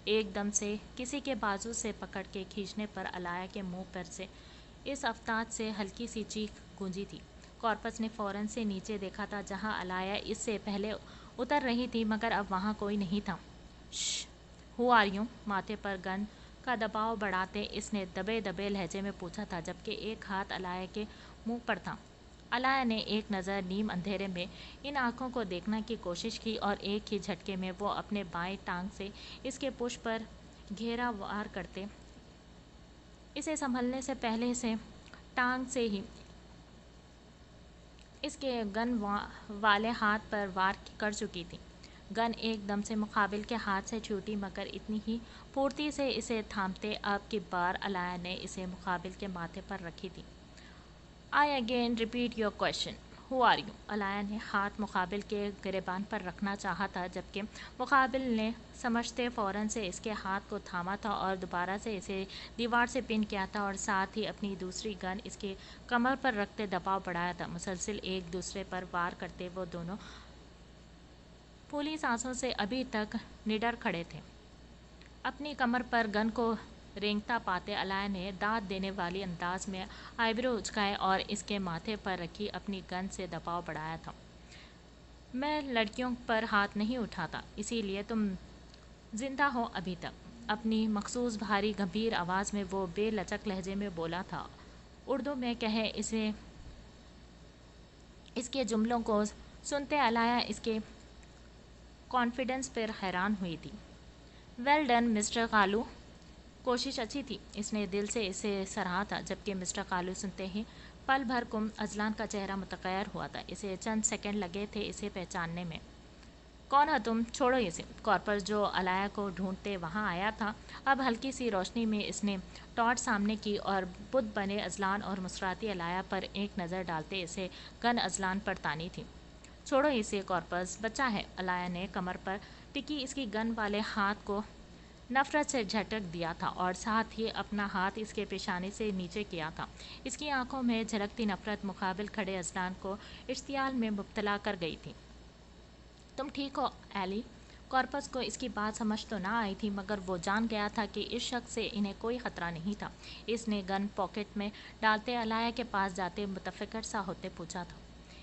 ایک دم سے کسی کے بازو سے پکڑ کے کھینچنے پر علایا کے منہ پر سے اس افتاد سے ہلکی سی چیخ گونجی تھی۔ کارپس نے فوراً سے نیچے دیکھا تھا، جہاں علایا اس سے پہلے اتر رہی تھی، مگر اب وہاں کوئی نہیں تھا۔ شش! Who are you? ماتھے پر گن کا دباؤ بڑھاتے اس نے دبے دبے لہجے میں پوچھا تھا، جبکہ ایک ہاتھ علایا کے منہ پر تھا۔ علایا نے ایک نظر نیم اندھیرے میں ان آنکھوں کو دیکھنے کی کوشش کی اور ایک ہی جھٹکے میں وہ اپنے بائیں ٹانگ سے اس کے پشت پر گھیرا وار کرتے اسے سنبھلنے سے پہلے سے ٹانگ سے ہی اس کے گن والے ہاتھ پر وار کر چکی تھی۔ گن ایک دم سے مقابل کے ہاتھ سے چھوٹی مگر اتنی ہی پھرتی سے اسے تھامتے اب کی بار علایا نے اسے مقابل کے ماتھے پر رکھی تھی۔ I again repeat your question. Who are you? علایا نے ہاتھ مقابل کے گریبان پر رکھنا چاہا تھا جبکہ مقابل نے سمجھتے فوراً سے اس کے ہاتھ کو تھاما تھا اور دوبارہ سے اسے دیوار سے پن کیا تھا اور ساتھ ہی اپنی دوسری گن اس کے کمر پر رکھتے دباؤ بڑھایا تھا۔ مسلسل ایک دوسرے پر وار کرتے وہ دونوں پھولی سانسوں سے ابھی تک نڈر کھڑے تھے۔ اپنی کمر پر گن کو رینگتا پاتے علایا نے داد دینے والی انداز میں آئیبرو اچکائے اور اس کے ماتھے پر رکھی اپنی گن سے دباؤ بڑھایا تھا۔ میں لڑکیوں پر ہاتھ نہیں اٹھاتا، اسی لیے تم زندہ ہو ابھی تک۔ اپنی مخصوص بھاری گمبھیر آواز میں وہ بے لچک لہجے میں بولا تھا۔ اردو میں کہے اس کے جملوں کو سنتے علایا اس کے کانفیڈنس پر حیران ہوئی تھی۔ ویل ڈن مسٹر کالو، کوشش اچھی تھی، اس نے دل سے اسے سراہا تھا جبکہ مسٹر کالو سنتے ہی پل بھر کو اذلان کا چہرہ متغیر ہوا تھا۔ اسے چند سیکنڈ لگے تھے اسے پہچاننے میں۔ کون ہو تم؟ چھوڑو اسے۔ کارپس جو علایا کو ڈھونڈتے وہاں آیا تھا اب ہلکی سی روشنی میں اس نے ٹارچ سامنے کی اور بت بنے اذلان اور مسکراتی علایا پر ایک نظر ڈالتے اسے گن اذلان پر تانی تھی۔ چھوڑو اسے کارپس، بچہ ہے۔ علایا نے کمر پر ٹکی اس کی گن والے ہاتھ کو نفرت سے جھٹک دیا تھا اور ساتھ ہی اپنا ہاتھ اس کے پیشانی سے نیچے کیا تھا۔ اس کی آنکھوں میں جھلکتی نفرت مقابل کھڑے اذلان کو اشتعال میں مبتلا کر گئی تھی۔ تم ٹھیک ہو ایلی؟ کارپس کو اس کی بات سمجھ تو نہ آئی تھی مگر وہ جان گیا تھا کہ اس شخص سے انہیں کوئی خطرہ نہیں تھا۔ اس نے گن پاکٹ میں ڈالتے علایا کے پاس جاتے متفکر سا ہوتے پوچھا تھا۔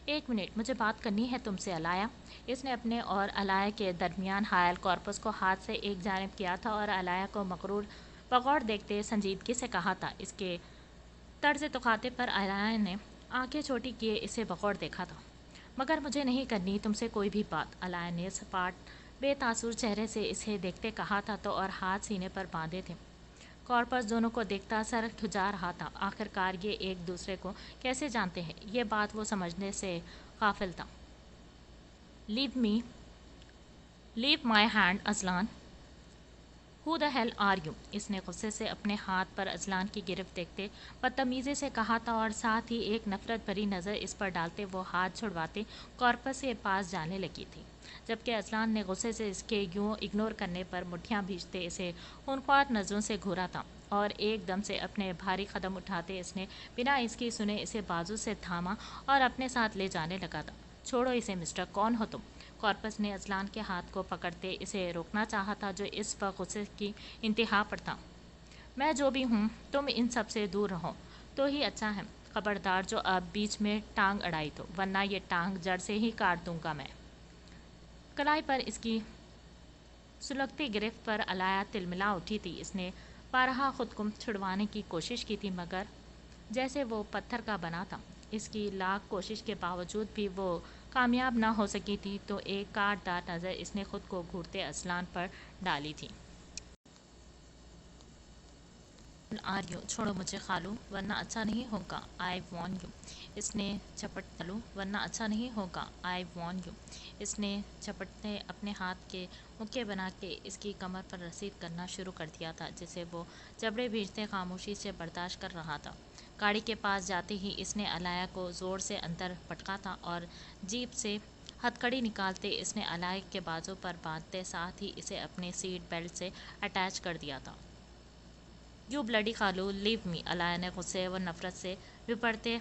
ایک منٹ، مجھے بات کرنی ہے تم سے علایا۔ اس نے اپنے اور علایا کے درمیان حائل کارپس کو ہاتھ سے ایک جانب کیا تھا اور علایا کو مغرور بغور دیکھتے سنجیدگی سے کہا تھا۔ اس کے طرز تخاطب پر علایا نے آنکھیں چھوٹی کیے اسے بغور دیکھا تھا۔ مگر مجھے نہیں کرنی تم سے کوئی بھی بات، علایا نے سپاٹ بے تاثر چہرے سے اسے دیکھتے کہا تھا تو اور ہاتھ سینے پر باندھے تھے۔ کارپس دونوں کو دیکھتا سر کھجا رہا تھا۔ آخرکار یہ ایک دوسرے کو کیسے جانتے ہیں یہ بات وہ سمجھنے سے غافل تھا۔ Leave my hand Azlan. Who the hell are you? اس نے غصے سے اپنے ہاتھ پر اذلان کی گرفت دیکھتے بدتمیزی سے کہا تھا اور ساتھ ہی ایک نفرت بھری نظر اس پر ڈالتے وہ ہاتھ چھڑواتے کارپس کے پاس جانے لگی تھی جبکہ اذلان نے غصے سے اس کے یوں اگنور کرنے پر مٹھیاں بھیجتے اسے خونخوار نظروں سے گھورا تھا اور ایک دم سے اپنے بھاری قدم اٹھاتے اس نے بنا اس کی سنے اسے بازو سے تھاما اور اپنے ساتھ لے جانے لگا تھا۔ چھوڑو اسے مسٹر، کون ہو تم؟ کارپس نے اذلان کے ہاتھ کو پکڑتے اسے روکنا چاہا تھا جو اس وقت غصے کی انتہا پر تھا۔ میں جو بھی ہوں تم ان سب سے دور رہو تو ہی اچھا ہے۔ خبردار جو اب بیچ میں ٹانگ اڑائی تو، ورنہ یہ ٹانگ جڑ سے ہی کاٹ دوں گا میں۔ کلائی پر اس کی سلگتی گرفت پر علایا تلملا اٹھی تھی۔ اس نے بارہا خود کو چھڑوانے کی کوشش کی تھی مگر جیسے وہ پتھر کا بنا تھا۔ اس کی لاکھ کوشش کے باوجود بھی وہ کامیاب نہ ہو سکی تھی تو ایک کاٹ دار نظر اس نے خود کو گھورتے اذلان پر ڈالی تھی۔ Are you? چھوڑو مجھے خالو ورنہ اچھا نہیں ہوگا، آئی وارن یو۔ اس نے چالو ورنہ اچھا نہیں ہوگا، آئی وارن یو۔ اس نے جھپٹتے اپنے ہاتھ کے مکے بنا کے اس کی کمر پر رسید کرنا شروع کر دیا تھا جسے وہ جبڑے بھیجتے خاموشی سے برداشت کر رہا تھا۔ گاڑی کے پاس جاتے ہی اس نے علایا کو زور سے اندر پٹکا تھا اور جیپ سے ہتھکڑی نکالتے اس نے علایا کے بازو پر باندھتے ساتھ ہی اسے اپنے سیٹ بیلٹ سے اٹیچ کر دیا تھا۔ یو بلڈی خالو، لیو می! علایا نے غصے و نفرت سے بھرپٹے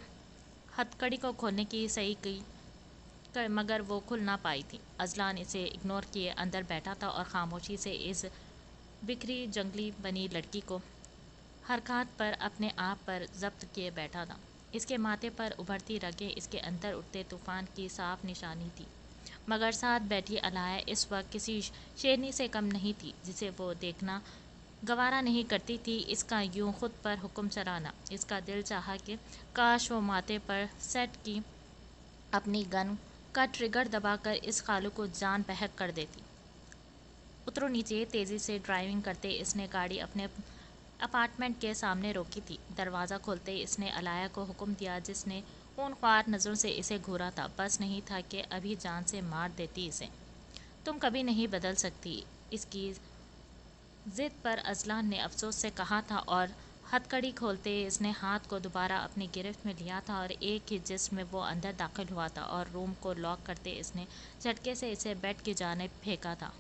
ہتھکڑی کو کھولنے کی صحیح کی مگر وہ کھل نہ پائی تھی۔ اذلان اسے اگنور کیے اندر بیٹھا تھا اور خاموشی سے اس بکھری جنگلی بنی لڑکی کو حرکات پر اپنے آپ پر ضبط کیے بیٹھا تھا۔ اس کے ماتھے پر ابھرتی رگیں اس کے اندر اٹھتے طوفان کی صاف نشانی تھی مگر ساتھ بیٹھی علایا اس وقت کسی شیرنی سے کم نہیں تھی جسے وہ دیکھنا گوارا نہیں کرتی تھی۔ اس کا یوں خود پر حکم چلانا، اس کا دل چاہا کہ کاش وہ ماتھے پر سیٹ کی اپنی گن کا ٹریگر دبا کر اس خالو کو جان بحق کر دیتی۔ اترو نیچے، تیزی سے ڈرائیونگ کرتے اس نے گاڑی اپنے اپارٹمنٹ کے سامنے روکی تھی۔ دروازہ کھولتے ہی اس نے علایا کو حکم دیا، جس نے خونخوار نظروں سے اسے گھورا تھا۔ بس نہیں تھا کہ ابھی جان سے مار دیتی اسے۔ تم کبھی نہیں بدل سکتی، اس کی ضد پر اذلان نے افسوس سے کہا تھا، اور ہتھکڑی کھولتے ہی اس نے ہاتھ کو دوبارہ اپنی گرفت میں لیا تھا اور ایک ہی جسم میں وہ اندر داخل ہوا تھا اور روم کو لاک کرتے اس نے جھٹکے سے اسے بیڈ کی جانب پھینکا تھا۔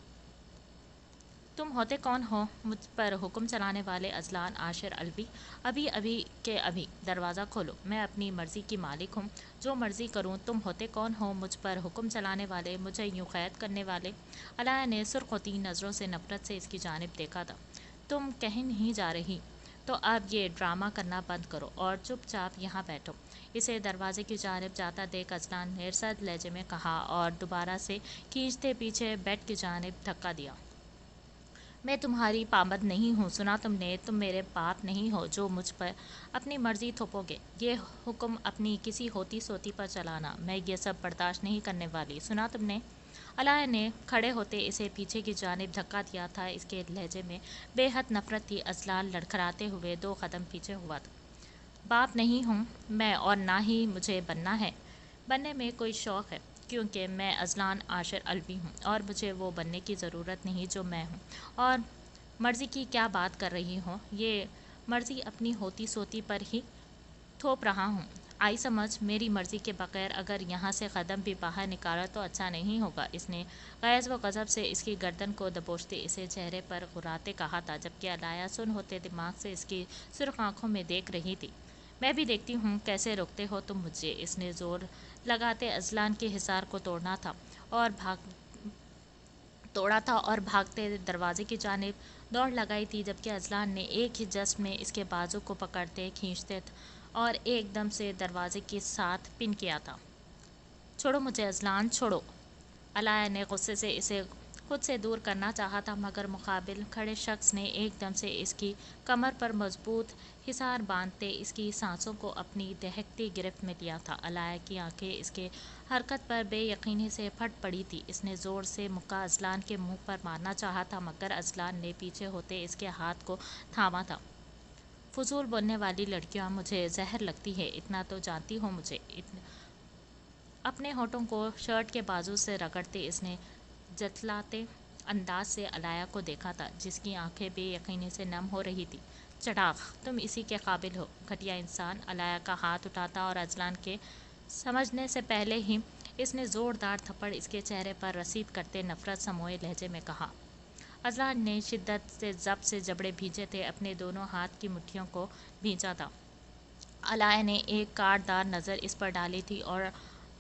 تم ہوتے کون ہو مجھ پر حکم چلانے والے؟ اذلان عاشر الوی، ابھی ابھی کے ابھی دروازہ کھولو، میں اپنی مرضی کی مالک ہوں، جو مرضی کروں۔ تم ہوتے کون ہو مجھ پر حکم چلانے والے، مجھے یوں قید کرنے والے؟ علایا نے سرخ ہوتی نظروں سے نفرت سے اس کی جانب دیکھا تھا۔ تم کہیں نہیں جا رہی تو اب یہ ڈرامہ کرنا بند کرو اور چپ چاپ یہاں بیٹھو، اسے دروازے کی جانب جاتا دیکھ اذلان نے سرد لہجے میں کہا اور دوبارہ سے کھینچتے پیچھے بیڈ کی جانب دھکا دیا۔ میں تمہاری پابند نہیں ہوں، سنا تم نے؟ تم میرے باپ نہیں ہو جو مجھ پر اپنی مرضی تھوپو گے، یہ حکم اپنی کسی ہوتی سوتی پر چلانا، میں یہ سب برداشت نہیں کرنے والی، سنا تم نے؟ علایا نے کھڑے ہوتے اسے پیچھے کی جانب دھکا دیا تھا۔ اس کے لہجے میں بے حد نفرت تھی۔ اذلان لڑکھڑاتے ہوئے 2 قدم پیچھے ہوا تھا۔ باپ نہیں ہوں میں، اور نہ ہی مجھے بننا ہے۔ بننے میں کوئی شوق ہے، کیونکہ میں اذلان عاشر الوی ہوں اور مجھے وہ بننے کی ضرورت نہیں جو میں ہوں۔ اور مرضی کی کیا بات کر رہی ہو؟ یہ مرضی اپنی ہوتی سوتی پر ہی تھوپ رہا ہوں۔ آئی سمجھ؟ میری مرضی کے بغیر اگر یہاں سے قدم بھی باہر نکالا تو اچھا نہیں ہوگا، اس نے غیظ و غضب سے اس کی گردن کو دبوچتے اسے چہرے پر غراتے کہا تھا، جبکہ علایا سن ہوتے دماغ سے اس کی سرخ آنکھوں میں دیکھ رہی تھی۔ میں بھی دیکھتی ہوں کیسے روکتے ہو تم مجھے، اس نے زور لگاتے اذلان کے حصار کو توڑا تھا اور بھاگتے دروازے کی جانب دوڑ لگائی تھی، جبکہ اذلان نے ایک ہی جسم میں اس کے بازو کو پکڑتے کھینچتے اور ایک دم سے دروازے کے ساتھ پن کیا تھا۔ چھوڑو مجھے اذلان، چھوڑو! علایا نے غصے سے اسے خود سے دور کرنا چاہا تھا، مگر مقابل کھڑے شخص نے ایک دم سے اس کی کمر پر مضبوط حصار باندھتے اس کی سانسوں کو اپنی دہکتی گرفت میں لیا تھا۔ علایا کی آنکھیں اس کے حرکت پر بے یقینی سے پھٹ پڑی تھی۔ اس نے زور سے مکہ اذلان کے منہ پر مارنا چاہا تھا، مگر اذلان نے پیچھے ہوتے اس کے ہاتھ کو تھاما تھا۔ فضول بولنے والی لڑکیاں مجھے زہر لگتی ہے، اتنا تو جانتی ہو مجھے۔ اپنے ہونٹوں کو شرٹ کے بازو سے رگڑتے اس نے جھٹلاتے انداز سے علایا کو دیکھا تھا، جس کی آنکھیں بے یقینی سے نم ہو رہی تھی۔ چڑاغ! تم اسی کے قابل ہو، گھٹیا انسان! علایا کا ہاتھ اٹھاتا اور اذلان کے سمجھنے سے پہلے ہی اس نے زوردار تھپڑ اس کے چہرے پر رسید کرتے نفرت سموئے لہجے میں کہا۔ اذلان نے شدت سے ضبط سے جبڑے بھینجے تھے، اپنے دونوں ہاتھ کی مٹھیوں کو بھینچا تھا۔ علایا نے ایک کاٹ دار نظر اس پر ڈالی تھی اور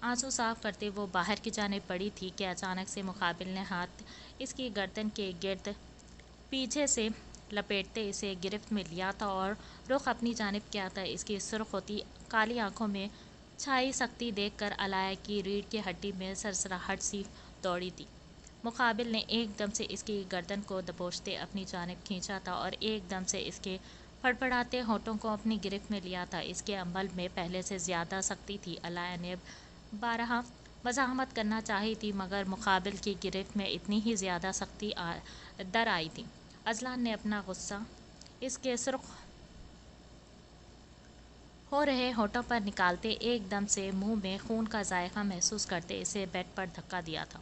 آنسو صاف کرتے وہ باہر کی جانب بڑھی تھی کہ اچانک سے مقابل نے ہاتھ اس کی گردن کے گرد پیچھے سے لپیٹتے اسے گرفت میں لیا تھا اور رخ اپنی جانب کیا تھا۔ اس کی سرخ ہوتی کالی آنکھوں میں چھائی سختی دیکھ کر علایا کی ریڑھ کی ہڈی میں سرسراہٹ سی دوڑی تھی۔ مقابل نے ایک دم سے اس کی گردن کو دبوچتے اپنی جانب کھینچا تھا اور ایک دم سے اس کے پھڑپڑاتے ہونٹوں کو اپنی گرفت میں لیا تھا۔ اس کے عمل میں پہلے سے زیادہ سختی تھی۔ علایا نے بارہا مزاحمت کرنا چاہی تھی، مگر مقابل کی گرفت میں اتنی ہی زیادہ سختی در آئی تھی۔ اذلان نے اپنا غصہ اس کے سرخ ہو رہے ہونٹوں پر نکالتے ایک دم سے منہ میں خون کا ذائقہ محسوس کرتے اسے بیڈ پر دھکا دیا تھا۔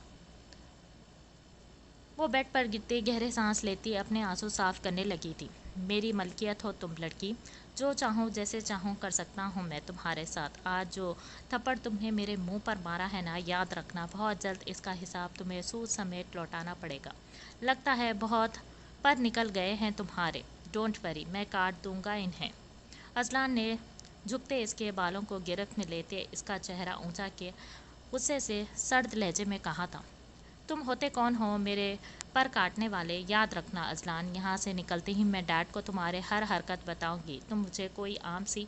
وہ بیڈ پر گرتے گہرے سانس لیتی اپنے آنسو صاف کرنے لگی تھی۔ میری ملکیت ہو تم لڑکی، جو چاہوں جیسے چاہوں کر سکتا ہوں میں تمہارے ساتھ۔ آج جو تھپڑ تمہیں میرے منہ پر مارا ہے نا، یاد رکھنا بہت جلد اس کا حساب تمہیں سود سمیت لوٹانا پڑے گا۔ لگتا ہے بہت پر نکل گئے ہیں تمہارے، ڈونٹ وری، میں کاٹ دوں گا انہیں۔ اذلان نے جھکتے اس کے بالوں کو گرفت میں لیتے اس کا چہرہ اونچا کے غصے سے سرد لہجے میں کہا تھا۔ تم ہوتے کون ہو میرے پر کاٹنے والے؟ یاد رکھنا اذلان، یہاں سے نکلتے ہی میں ڈیڈ کو تمہارے ہر حرکت بتاؤں گی۔ تم مجھے کوئی عام سی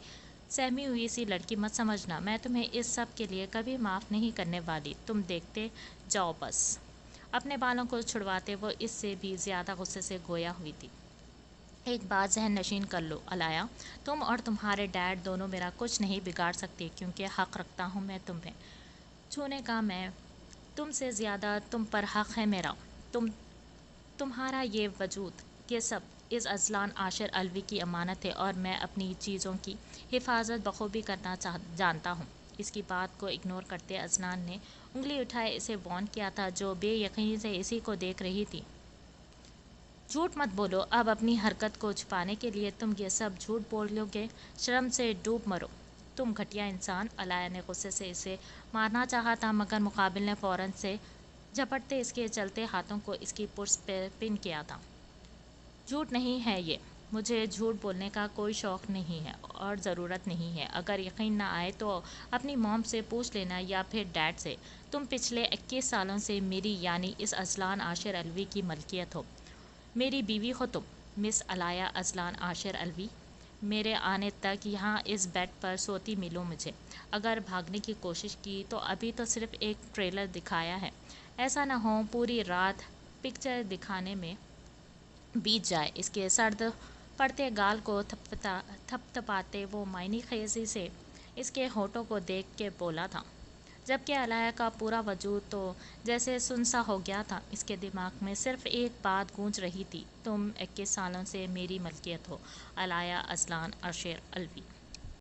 سہمی ہوئی سی لڑکی مت سمجھنا، میں تمہیں اس سب کے لیے کبھی معاف نہیں کرنے والی، تم دیکھتے جاؤ بس۔ اپنے بالوں کو چھڑواتے وہ اس سے بھی زیادہ غصے سے گویا ہوئی تھی۔ ایک بات ذہن نشین کر لو علایا، تم اور تمہارے ڈیڈ دونوں میرا کچھ نہیں بگاڑ سکتے، کیونکہ حق رکھتا ہوں میں تمہیں چھونے کا، میں تم سے زیادہ تم پر حق ہے میرا۔ تمہارا یہ وجود، یہ سب اس ازلان عاشر الوی کی امانت ہے اور میں اپنی چیزوں کی حفاظت بخوبی کرنا جانتا ہوں۔ اس کی بات کو اگنور کرتے ازلان نے انگلی اٹھائے اسے وارن کیا تھا، جو بے یقینی سے اسی کو دیکھ رہی تھی۔ جھوٹ مت بولو، اب اپنی حرکت کو چھپانے کے لیے تم یہ سب جھوٹ بولو گے؟ شرم سے ڈوب مرو، تم گھٹیا انسان۔ علایا نے غصے سے اسے مارنا چاہا تھا، مگر مقابل نے فوراً سے جھپٹتے اس کے چلتے ہاتھوں کو اس کی پرس پہ پن کیا تھا۔ جھوٹ نہیں ہے یہ، مجھے جھوٹ بولنے کا کوئی شوق نہیں ہے اور ضرورت نہیں ہے۔ اگر یقین نہ آئے تو اپنی موم سے پوچھ لینا یا پھر ڈیڈ سے۔ تم پچھلے 21 سالوں سے میری یعنی اس ازلان عاشر الوی کی ملکیت ہو، میری بیوی ہو تم، مس علایا ازلان عاشر الوی۔ میرے آنے تک یہاں اس بیڈ پر سوتی ملو مجھے۔ اگر بھاگنے کی کوشش کی تو ابھی تو صرف ایک ٹریلر دکھایا ہے، ایسا نہ ہو پوری رات پکچر دکھانے میں بیت جائے۔ اس کے سرد پڑتے گال کو تھپ تھپاتے وہ معنی خیزی سے اس کے ہونٹوں کو دیکھ کے بولا تھا، جبکہ علایا کا پورا وجود تو جیسے سنسا ہو گیا تھا۔ اس کے دماغ میں صرف ایک بات گونج رہی تھی، تم 21 سالوں سے میری ملکیت ہو، علایا ازلان عاشر الوی۔